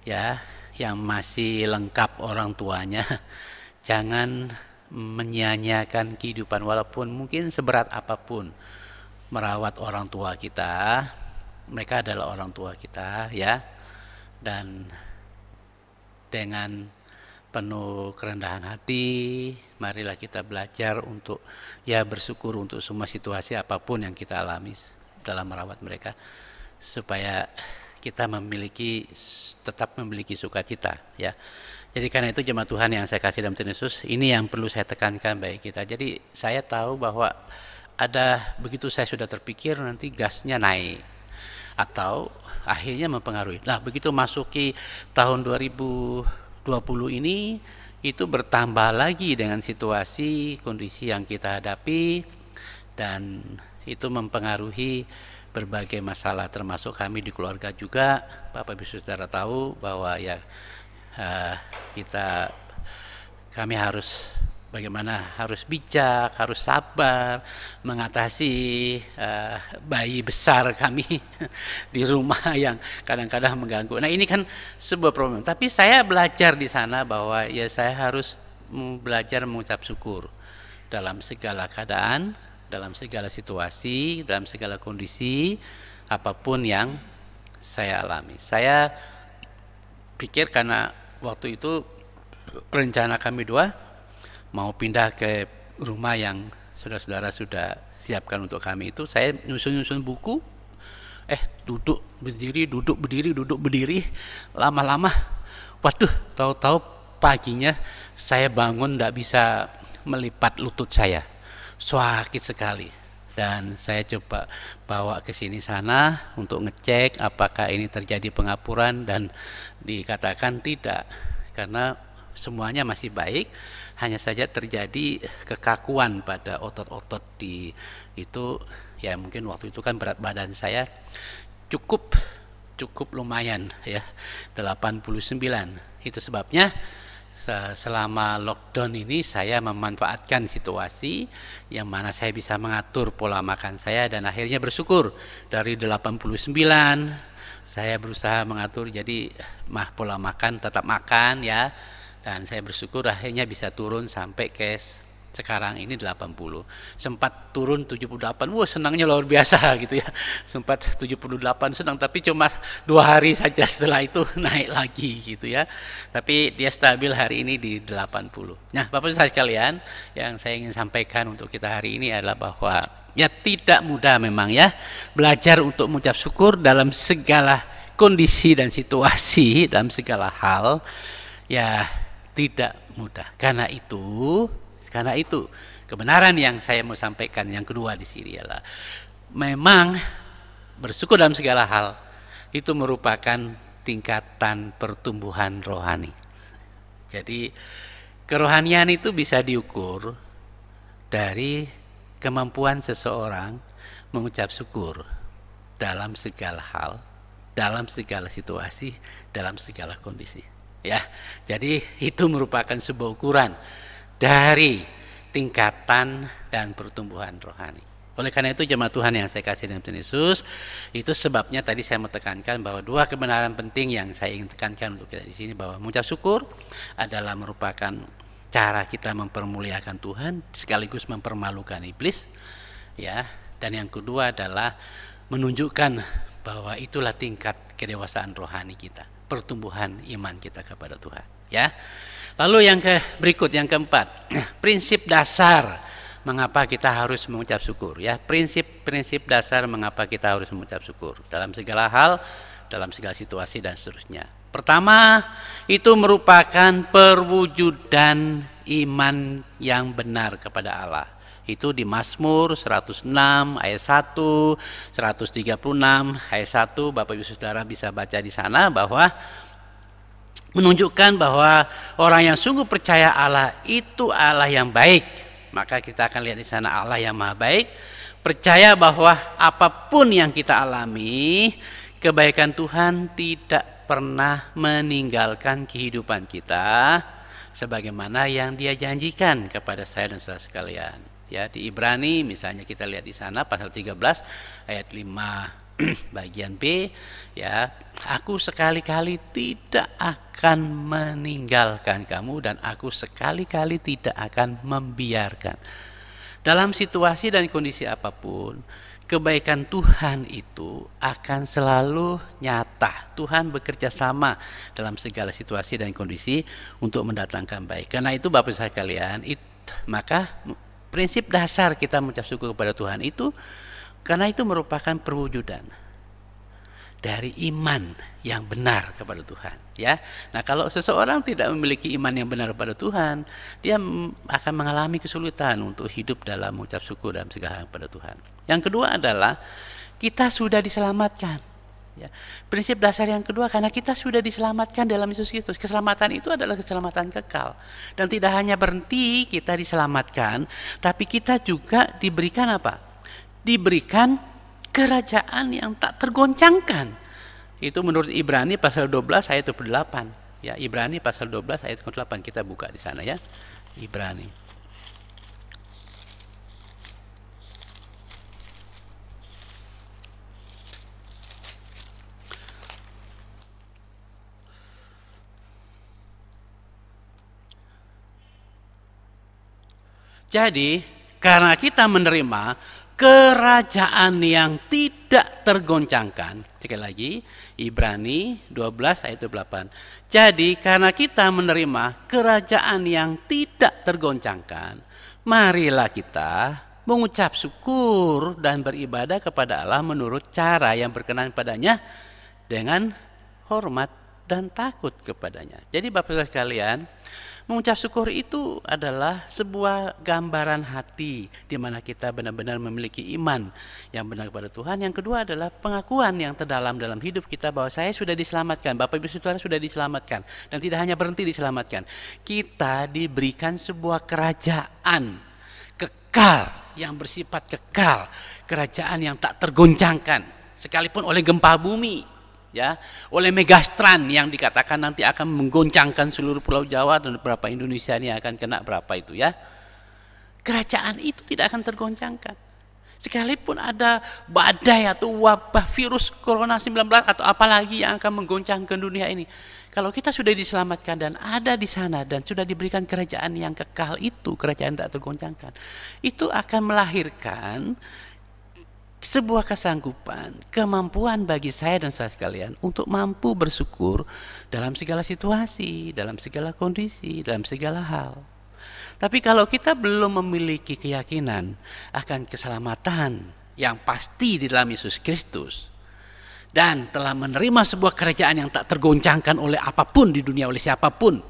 ya, yang masih lengkap orang tuanya, jangan menyia-nyiakan kehidupan walaupun mungkin seberat apapun merawat orang tua kita. Mereka adalah orang tua kita, ya. Dan dengan penuh kerendahan hati, marilah kita belajar untuk bersyukur untuk semua situasi apapun yang kita alami dalam merawat mereka, supaya kita tetap memiliki sukacita, ya. Jadi karena itu jemaat Tuhan yang saya kasih dalam Tuhan Yesus, ini yang perlu saya tekankan bagi kita. Jadi saya tahu bahwa begitu saya sudah terpikir nanti gasnya naik atau akhirnya mempengaruhi. Nah, begitu masuki tahun 2020 ini, itu bertambah lagi dengan situasi, kondisi yang kita hadapi, dan itu mempengaruhi berbagai masalah, termasuk kami di keluarga juga. Bapak Ibu Saudara tahu bahwa kami harus harus bijak, harus sabar mengatasi bayi besar kami di rumah yang kadang-kadang mengganggu. Nah, ini kan sebuah problem. Tapi saya belajar di sana bahwa saya harus belajar mengucap syukur dalam segala keadaan, dalam segala situasi, dalam segala kondisi apapun yang saya alami. Saya pikir karena waktu itu rencana kami mau pindah ke rumah yang saudara-saudara sudah siapkan untuk kami, itu saya nyusun buku, duduk berdiri, lama-lama, waduh, tahu-tahu paginya saya bangun tidak bisa melipat lutut saya, sakit sekali. Dan saya coba bawa ke sini sana untuk ngecek apakah ini terjadi pengapuran, dan dikatakan tidak, karena semuanya masih baik, hanya saja terjadi kekakuan pada otot-otot itu. Ya, mungkin waktu itu kan berat badan saya cukup lumayan, ya, 89. Itu sebabnya selama lockdown ini saya memanfaatkan situasi yang mana saya bisa mengatur pola makan saya, dan akhirnya bersyukur dari 89 saya berusaha mengatur jadi pola makan tetap makan, ya. Dan saya bersyukur akhirnya bisa turun sampai ke sekarang ini 80. Sempat turun 78, senangnya luar biasa gitu ya. Sempat 78 senang, tapi cuma 2 hari saja, setelah itu naik lagi gitu ya. Tapi dia stabil hari ini di 80. Nah, Bapak Ibu sekalian, yang saya ingin sampaikan untuk kita hari ini adalah bahwa tidak mudah memang, ya, belajar untuk mengucap syukur dalam segala kondisi dan situasi, dalam segala hal, ya, tidak mudah. Karena itu kebenaran yang saya mau sampaikan yang kedua di sini adalah memang bersyukur dalam segala hal itu merupakan tingkatan pertumbuhan rohani. Jadi kerohanian itu bisa diukur dari kemampuan seseorang mengucap syukur dalam segala hal, dalam segala situasi, dalam segala kondisi. Ya, jadi itu merupakan sebuah ukuran dari tingkatan dan pertumbuhan rohani. Oleh karena itu jemaat Tuhan yang saya kasih dalam Tuhan Yesus, itu sebabnya tadi saya mau tekankan bahwa 2 kebenaran penting yang saya ingin tekankan untuk kita di sini, bahwa mengucap syukur adalah merupakan cara kita mempermuliakan Tuhan sekaligus mempermalukan iblis, ya. Dan yang kedua adalah menunjukkan bahwa itulah tingkat kedewasaan rohani kita, pertumbuhan iman kita kepada Tuhan, ya. Lalu yang keempat, prinsip dasar mengapa kita harus mengucap syukur, ya. Prinsip dasar mengapa kita harus mengucap syukur dalam segala hal, dalam segala situasi dan seterusnya. Pertama, itu merupakan perwujudan iman yang benar kepada Allah. Itu di Mazmur 106 ayat 1, 136 ayat 1, Bapak Ibu Saudara bisa baca di sana, bahwa menunjukkan bahwa orang yang sungguh percaya Allah itu Allah yang baik. Maka kita akan lihat di sana Allah yang maha baik, percaya bahwa apapun yang kita alami, kebaikan Tuhan tidak pernah meninggalkan kehidupan kita sebagaimana yang Dia janjikan kepada saya dan saudara sekalian. Ya, di Ibrani misalnya kita lihat di sana pasal 13 ayat 5 bagian B, ya, aku sekali-kali tidak akan meninggalkan kamu dan aku sekali-kali tidak akan membiarkan. Dalam situasi dan kondisi apapun, kebaikan Tuhan itu akan selalu nyata. Tuhan bekerja sama dalam segala situasi dan kondisi untuk mendatangkan baik. Karena itu Bapak Ibu sekalian, maka prinsip dasar kita mengucap syukur kepada Tuhan itu karena itu merupakan perwujudan dari iman yang benar kepada Tuhan, ya. Nah, kalau seseorang tidak memiliki iman yang benar kepada Tuhan, dia akan mengalami kesulitan untuk hidup dalam mengucap syukur dalam segala hal kepada Tuhan. Yang kedua adalah kita sudah diselamatkan. Ya. Prinsip dasar yang kedua, karena kita sudah diselamatkan dalam Yesus Kristus. Keselamatan itu adalah keselamatan kekal. Dan tidak hanya berhenti kita diselamatkan, tapi kita juga diberikan apa? Diberikan kerajaan yang tak tergoncangkan. Itu menurut Ibrani pasal 12 ayat 28. Ya, Ibrani pasal 12 ayat 28, kita buka di sana ya. Ibrani. Jadi, karena kita menerima kerajaan yang tidak tergoncangkan. Sekali lagi, Ibrani 12 ayat 28. Jadi, karena kita menerima kerajaan yang tidak tergoncangkan, marilah kita mengucap syukur dan beribadah kepada Allah menurut cara yang berkenan padanya dengan hormat dan takut kepadanya. Jadi Bapak Ibu sekalian, mengucap syukur itu adalah sebuah gambaran hati di mana kita benar-benar memiliki iman yang benar kepada Tuhan. Yang kedua adalah pengakuan yang terdalam dalam hidup kita bahwa saya sudah diselamatkan, Bapak Ibu Saudara sudah diselamatkan, dan tidak hanya berhenti diselamatkan. Kita diberikan sebuah kerajaan kekal yang bersifat kekal, kerajaan yang tak tergoncangkan sekalipun oleh gempa bumi. Ya, oleh megastran yang dikatakan nanti akan menggoncangkan seluruh Pulau Jawa dan berapa Indonesia ini akan kena berapa itu ya. Kerajaan itu tidak akan tergoncangkan. Sekalipun ada badai atau wabah virus corona 19 atau apalagi yang akan menggoncangkan dunia ini. Kalau kita sudah diselamatkan dan ada di sana dan sudah diberikan kerajaan yang kekal itu, kerajaan tak tergoncangkan, itu akan melahirkan sebuah kesanggupan, kemampuan bagi saya dan saya sekalian untuk mampu bersyukur dalam segala situasi, dalam segala kondisi, dalam segala hal. Tapi kalau kita belum memiliki keyakinan akan keselamatan yang pasti di dalam Yesus Kristus dan telah menerima sebuah kerajaan yang tak tergoncangkan oleh apapun di dunia, oleh siapapun,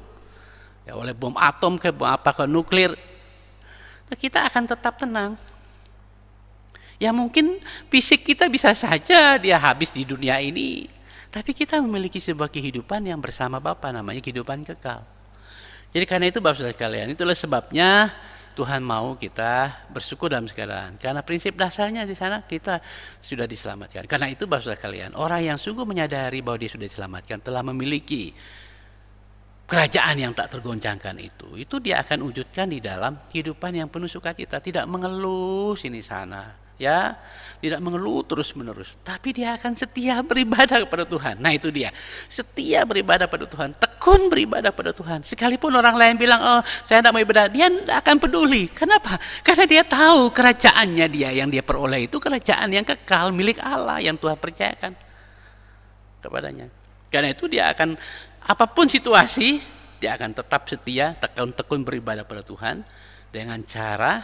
ya, oleh bom atom ke bom apa ke nuklir, kita akan tetap tenang. Ya mungkin fisik kita bisa saja dia habis di dunia ini, tapi kita memiliki sebuah kehidupan yang bersama Bapa, namanya kehidupan kekal. Jadi karena itu Bapak Saudara sekalian, itulah sebabnya Tuhan mau kita bersyukur dalam segala hal. Karena prinsip dasarnya di sana kita sudah diselamatkan. Karena itu Bapak Saudara sekalian, orang yang sungguh menyadari bahwa dia sudah diselamatkan, telah memiliki kerajaan yang tak tergoncangkan itu dia akan wujudkan di dalam kehidupan yang penuh sukacita, tidak mengeluh sini sana. Ya, tidak mengeluh terus-menerus, tapi dia akan setia beribadah kepada Tuhan. Nah itu dia, setia beribadah pada Tuhan, tekun beribadah pada Tuhan. Sekalipun orang lain bilang, oh saya tidak mau ibadah, dia tidak akan peduli. Kenapa? Karena dia tahu kerajaannya dia yang dia peroleh itu kerajaan yang kekal milik Allah yang Tuhan percayakan kepadanya. Karena itu dia akan, apapun situasi, dia akan tetap setia, tekun beribadah pada Tuhan dengan cara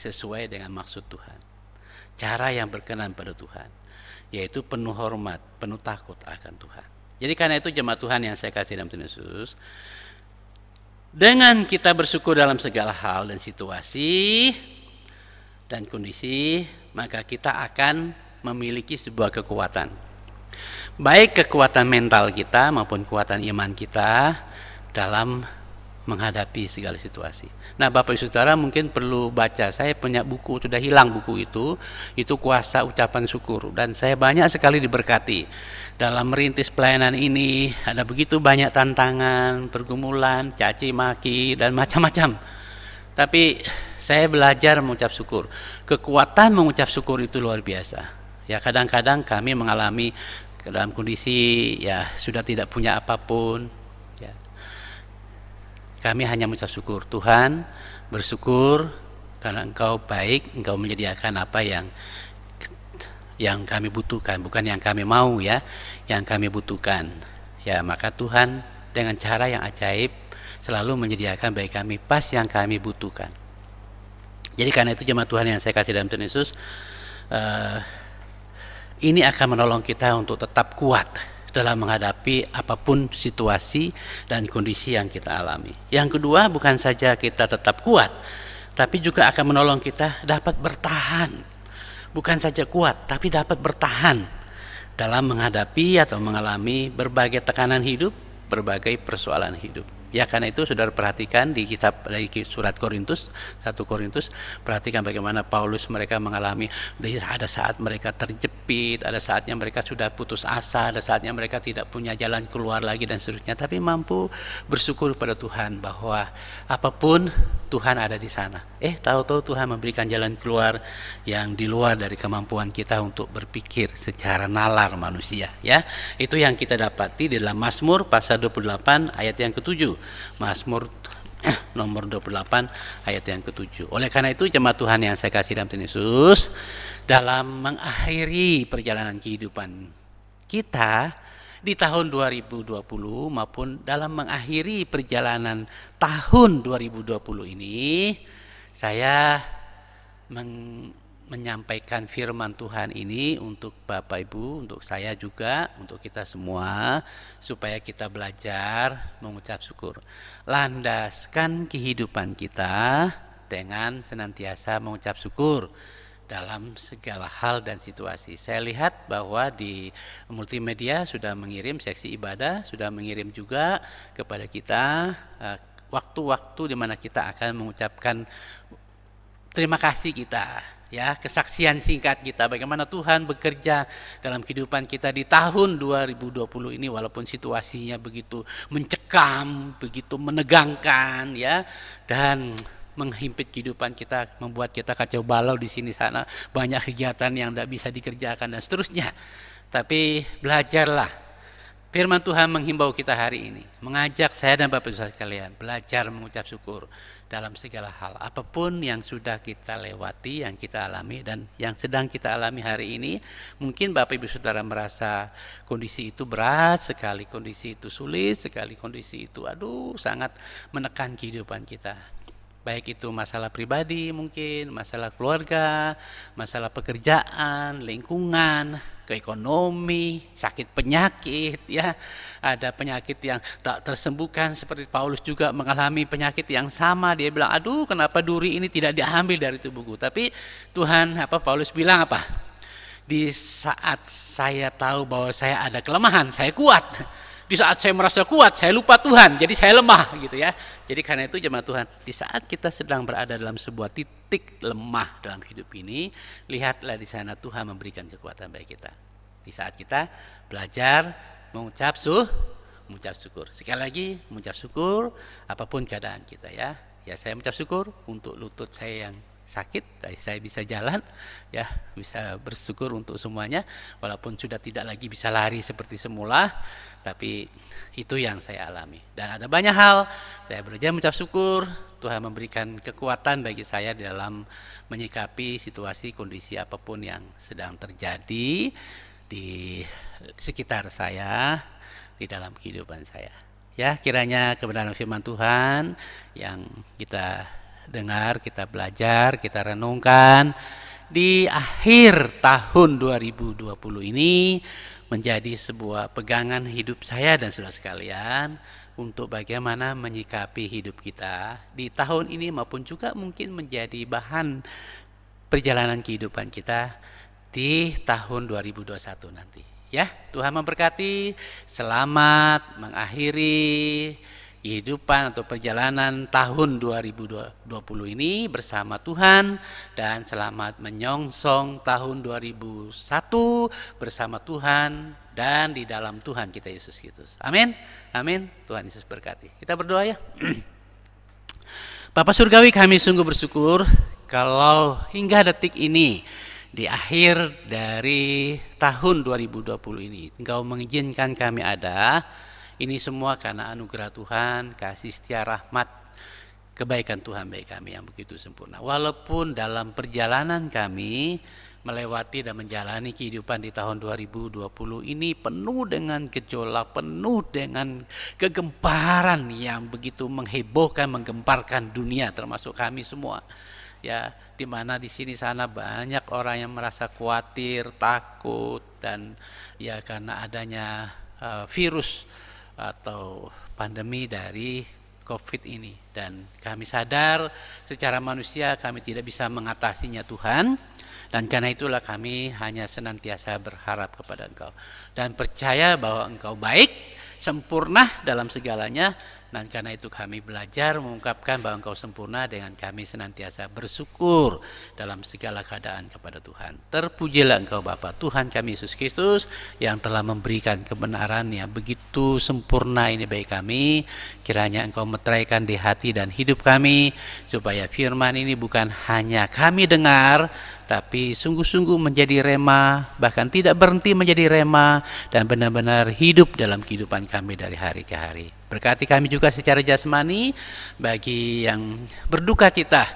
sesuai dengan maksud Tuhan. Cara yang berkenan pada Tuhan, yaitu penuh hormat, penuh takut akan Tuhan. Jadi karena itu jemaat Tuhan yang saya kasih dalam Tuhan Yesus, dengan kita bersyukur dalam segala hal dan situasi dan kondisi, maka kita akan memiliki sebuah kekuatan. Baik kekuatan mental kita maupun kekuatan iman kita dalam menghadapi segala situasi. Nah Bapak Ibu Saudara mungkin perlu baca, saya punya buku, sudah hilang buku itu Kuasa Ucapan Syukur, dan saya banyak sekali diberkati dalam merintis pelayanan ini. Ada begitu banyak tantangan, pergumulan, caci maki dan macam-macam, tapi Saya belajar mengucap syukur. Kekuatan mengucap syukur itu luar biasa. Ya, kadang-kadang kami mengalami dalam kondisi ya sudah tidak punya apapun. Ya. Kami hanya mengucap syukur. Tuhan, bersyukur karena Engkau baik, Engkau menyediakan apa yang kami butuhkan, bukan yang kami mau ya, yang kami butuhkan. Ya, maka Tuhan dengan cara yang ajaib selalu menyediakan bagi kami pas yang kami butuhkan. Jadi karena itu jemaat Tuhan yang saya kasih dalam Tuhan Yesus, ini akan menolong kita untuk tetap kuat dalam menghadapi apapun situasi dan kondisi yang kita alami. Yang kedua, bukan saja kita tetap kuat, tapi juga akan menolong kita dapat bertahan. Bukan saja kuat, tapi dapat bertahan dalam menghadapi atau mengalami berbagai tekanan hidup, berbagai persoalan hidup. Ya, karena itu saudara perhatikan di kitab dari surat Korintus, 1 Korintus, perhatikan bagaimana Paulus mereka mengalami, ada saat mereka terjepit, ada saatnya mereka sudah putus asa, ada saatnya mereka tidak punya jalan keluar lagi dan seterusnya, tapi mampu bersyukur pada Tuhan bahwa apapun Tuhan ada di sana. Tahu-tahu Tuhan memberikan jalan keluar yang di luar dari kemampuan kita untuk berpikir secara nalar manusia, ya. Itu yang kita dapati di dalam Mazmur pasal 28 ayat yang ke-7. Mazmur nomor 28 ayat yang ke-7. Oleh karena itu jemaat Tuhan yang saya kasih dalam Tuhan Yesus, dalam mengakhiri perjalanan kehidupan kita di tahun 2020 maupun dalam mengakhiri perjalanan tahun 2020 ini, saya menyampaikan firman Tuhan ini untuk Bapak Ibu, untuk saya juga, untuk kita semua, supaya kita belajar mengucap syukur. Landaskan kehidupan kita dengan senantiasa mengucap syukur dalam segala hal dan situasi. Saya lihat bahwa di multimedia sudah mengirim seksi ibadah, sudah mengirim juga kepada kita waktu-waktu di mana kita akan mengucapkan terima kasih kita, ya, kesaksian singkat kita bagaimana Tuhan bekerja dalam kehidupan kita di tahun 2020 ini, walaupun situasinya begitu mencekam, begitu menegangkan, ya, dan menghimpit kehidupan kita, membuat kita kacau balau di sini sana, banyak kegiatan yang tidak bisa dikerjakan dan seterusnya. Tapi belajarlah. Firman Tuhan menghimbau kita hari ini, mengajak saya dan Bapak Ibu sekalian belajar mengucap syukur dalam segala hal. Apapun yang sudah kita lewati, yang kita alami dan yang sedang kita alami hari ini, mungkin Bapak Ibu Saudara merasa kondisi itu berat sekali, kondisi itu sulit sekali, kondisi itu sangat menekan kehidupan kita. Baik itu masalah pribadi mungkin, masalah keluarga, masalah pekerjaan, lingkungan, keekonomi, sakit penyakit, ya. Ada penyakit yang tak tersembuhkan seperti Paulus juga mengalami penyakit yang sama. Dia bilang, kenapa duri ini tidak diambil dari tubuhku. Tapi Tuhan, Paulus bilang apa? Di saat saya tahu bahwa saya ada kelemahan, saya kuat. Di saat saya merasa kuat, saya lupa Tuhan, jadi saya lemah gitu ya. Jadi karena itu jemaat Tuhan, di saat kita sedang berada dalam sebuah titik lemah dalam hidup ini, lihatlah di sana Tuhan memberikan kekuatan bagi kita. Di saat kita belajar mengucap syukur. Sekali lagi, mengucap syukur apapun keadaan kita, ya. Ya, saya mengucap syukur untuk lutut saya yang sakit, saya bisa jalan, ya, bisa bersyukur untuk semuanya, walaupun sudah tidak lagi bisa lari seperti semula, tapi itu yang saya alami. Dan ada banyak hal saya belajar mengucap syukur. Tuhan memberikan kekuatan bagi saya dalam menyikapi situasi kondisi apapun yang sedang terjadi di sekitar saya, di dalam kehidupan saya. Ya, kiranya kebenaran firman Tuhan yang kita dengar, kita belajar, kita renungkan di akhir tahun 2020 ini menjadi sebuah pegangan hidup saya dan saudara sekalian untuk bagaimana menyikapi hidup kita di tahun ini, maupun juga mungkin menjadi bahan perjalanan kehidupan kita di tahun 2021 nanti. Ya, Tuhan memberkati. Selamat mengakhiri kehidupan atau perjalanan tahun 2020 ini bersama Tuhan, dan selamat menyongsong tahun 2001 bersama Tuhan dan di dalam Tuhan kita Yesus Kristus. Amin. Amin. Tuhan Yesus berkati. Kita berdoa ya. Bapa Surgawi, kami sungguh bersyukur kalau hingga detik ini, di akhir dari tahun 2020 ini, Engkau mengizinkan kami ada. Ini semua karena anugerah Tuhan, kasih setia, rahmat, kebaikan Tuhan bagi kami yang begitu sempurna. Walaupun dalam perjalanan kami melewati dan menjalani kehidupan di tahun 2020 ini penuh dengan gejolak, penuh dengan kegemparan yang begitu menghebohkan, menggemparkan dunia, termasuk kami semua. Ya, di mana di sini sana banyak orang yang merasa khawatir, takut, dan ya karena adanya virus atau pandemi dari COVID ini. Dan kami sadar secara manusia kami tidak bisa mengatasinya, Tuhan. Dan karena itulah kami hanya senantiasa berharap kepada Engkau dan percaya bahwa Engkau baik, sempurna dalam segalanya. Dan karena itu kami belajar mengungkapkan bahwa Engkau sempurna dengan kami senantiasa bersyukur dalam segala keadaan kepada Tuhan. Terpujilah Engkau Bapa Tuhan kami Yesus Kristus yang telah memberikan kebenaran yang begitu sempurna ini bagi kami. Kiranya Engkau meteraikan di hati dan hidup kami, supaya firman ini bukan hanya kami dengar, tapi sungguh-sungguh menjadi rema, bahkan tidak berhenti menjadi rema, dan benar-benar hidup dalam kehidupan kami dari hari ke hari. Berkati kami juga secara jasmani, bagi yang berduka cita,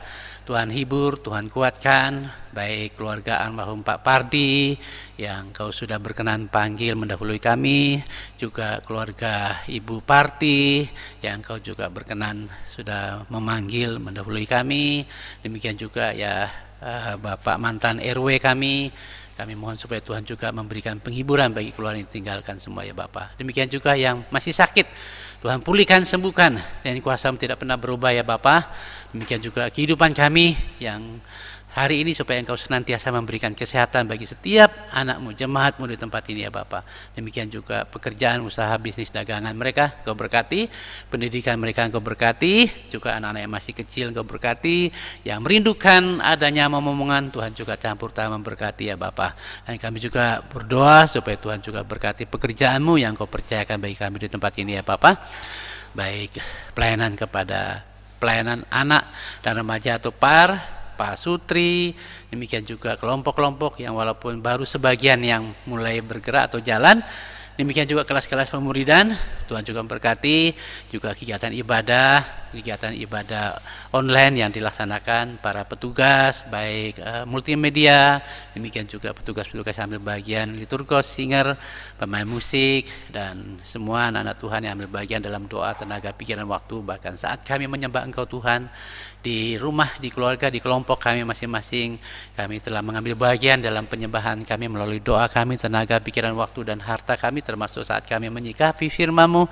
Tuhan hibur, Tuhan kuatkan, baik keluarga almarhum Pak Pardi yang Kau sudah berkenan panggil mendahului kami, juga keluarga Ibu Parti yang Kau juga berkenan sudah memanggil mendahului kami. Demikian juga ya Bapak mantan RW kami mohon supaya Tuhan juga memberikan penghiburan bagi keluarga yang ditinggalkan semua ya Bapak. Demikian juga yang masih sakit, Tuhan pulihkan, sembuhkan, dan kuasa-Mu tidak pernah berubah ya Bapa. Demikian juga kehidupan kami yang hari ini, supaya Engkau senantiasa memberikan kesehatan bagi setiap anak-Mu, jemaat-Mu di tempat ini ya Bapa. Demikian juga pekerjaan, usaha, bisnis, dagangan mereka Engkau berkati, pendidikan mereka Engkau berkati, juga anak-anak yang masih kecil Engkau berkati, yang merindukan adanya momongan Tuhan juga campur tangan memberkati ya Bapa. Dan kami juga berdoa supaya Tuhan juga berkati pekerjaan-Mu yang Engkau percayakan bagi kami di tempat ini ya Bapa. Baik pelayanan kepada pelayanan anak dan remaja atau Pak Sutri, demikian juga kelompok-kelompok yang walaupun baru sebagian yang mulai bergerak atau jalan, demikian juga kelas-kelas pemuridan, Tuhan juga memberkati, juga kegiatan ibadah online yang dilaksanakan para petugas, baik multimedia, demikian juga petugas-petugas yang ambil bagian liturgos, singer, pemain musik, dan semua anak-anak Tuhan yang ambil bagian dalam doa, tenaga, pikiran, waktu, bahkan saat kami menyembah Engkau Tuhan, di rumah, di keluarga, di kelompok kami masing-masing, kami telah mengambil bagian dalam penyembahan kami melalui doa kami, tenaga, pikiran, waktu, dan harta kami, termasuk saat kami menyikapi firman-Mu.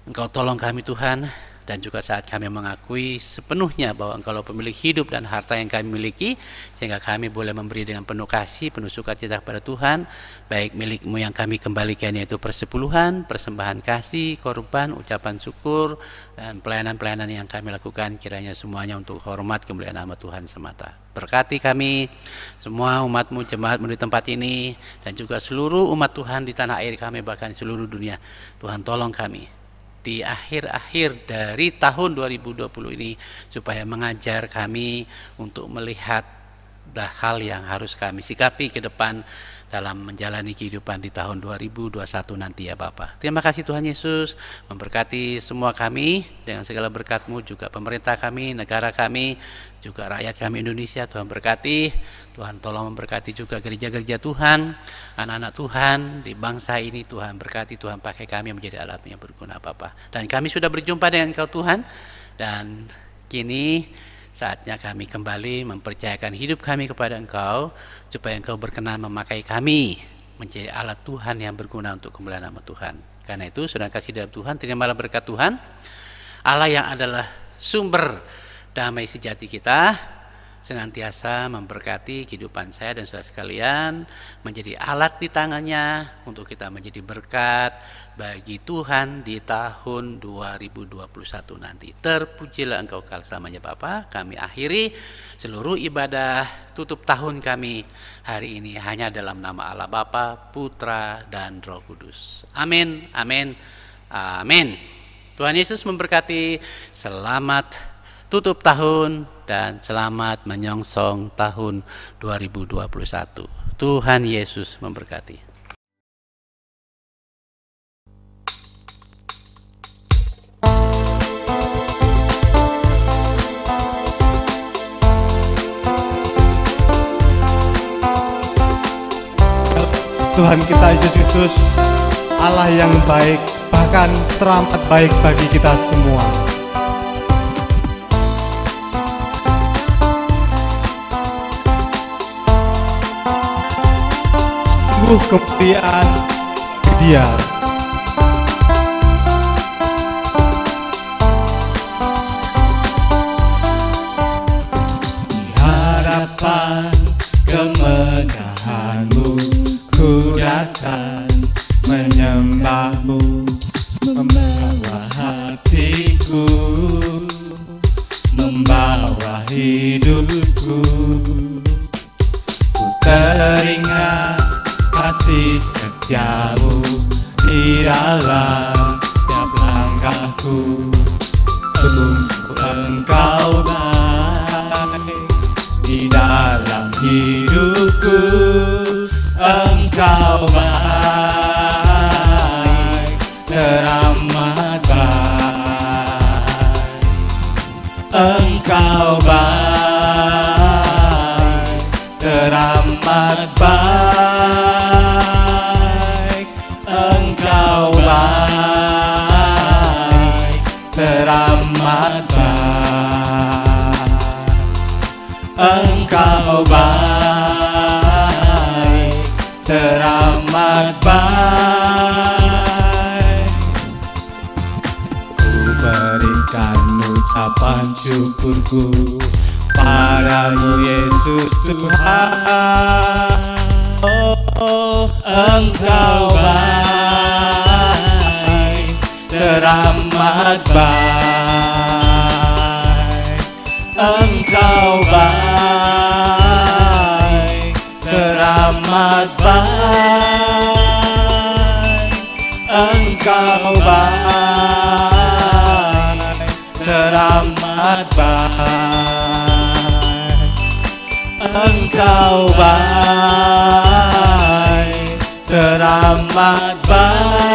Engkau tolong kami Tuhan, dan juga saat kami mengakui sepenuhnya bahwa Engkau pemilik hidup dan harta yang kami miliki, sehingga kami boleh memberi dengan penuh kasih, penuh sukacita kepada Tuhan, baik milik-Mu yang kami kembalikan, yaitu persepuluhan, persembahan kasih, korban, ucapan syukur, dan pelayanan-pelayanan yang kami lakukan, kiranya semuanya untuk hormat kemuliaan nama Tuhan semata. Berkati kami, semua umat-Mu, jemaat-Mu di tempat ini, dan juga seluruh umat Tuhan di tanah air kami, bahkan seluruh dunia. Tuhan tolong kami di akhir-akhir dari tahun 2020 ini, supaya mengajar kami untuk melihat hal yang harus kami sikapi ke depan dalam menjalani kehidupan di tahun 2021 nanti ya Bapa. Terima kasih Tuhan Yesus, memberkati semua kami dengan segala berkat-Mu, juga pemerintah kami, negara kami, juga rakyat kami Indonesia. Tuhan berkati, Tuhan tolong memberkati juga gereja-gereja Tuhan, anak-anak Tuhan di bangsa ini. Tuhan berkati, Tuhan pakai kami menjadi alat yang berguna Bapa. Dan kami sudah berjumpa dengan Engkau Tuhan, dan kini saatnya kami kembali mempercayakan hidup kami kepada Engkau, supaya Engkau berkenan memakai kami menjadi alat Tuhan yang berguna untuk kemuliaan nama Tuhan. Karena itu, saudara kasih dalam Tuhan, terimalah berkat Tuhan, Allah yang adalah sumber damai sejati kita, senantiasa memberkati kehidupan saya dan saudara sekalian, menjadi alat di tangannya untuk kita menjadi berkat bagi Tuhan di tahun 2021 nanti. Terpujilah Engkau kekal selamanya Bapa. Kami akhiri seluruh ibadah tutup tahun kami hari ini hanya dalam nama Allah Bapa, Putra, dan Roh Kudus. Amin, amin, amin. Tuhan Yesus memberkati. Selamat tutup tahun dan selamat menyongsong tahun 2021. Tuhan Yesus memberkati. Tuhan kita Yesus Kristus, Allah yang baik, bahkan teramat baik bagi kita semua. Sungguh kemuliaan Dia. Di hadapan kemegahan-Mu, ku datang menyembah-Mu, membawa hatiku, membawa hidupku. Ku teringat kasih setia-Mu di dalam setiap langkahku. Sungguh Engkau baik di dalam hidupku. Engkau baik, teramat baik. Engkau baik, teramat baik. Engkau baik, teramat baik. Engkau baik, teramat baik. Ku berikan ucapan syukurku padamu Yesus Tuhan. Oh, Engkau baik, teramat baik. Engkau baik, teramat baik. Engkau baik, teramat baik. Engkau baik, teramat baik.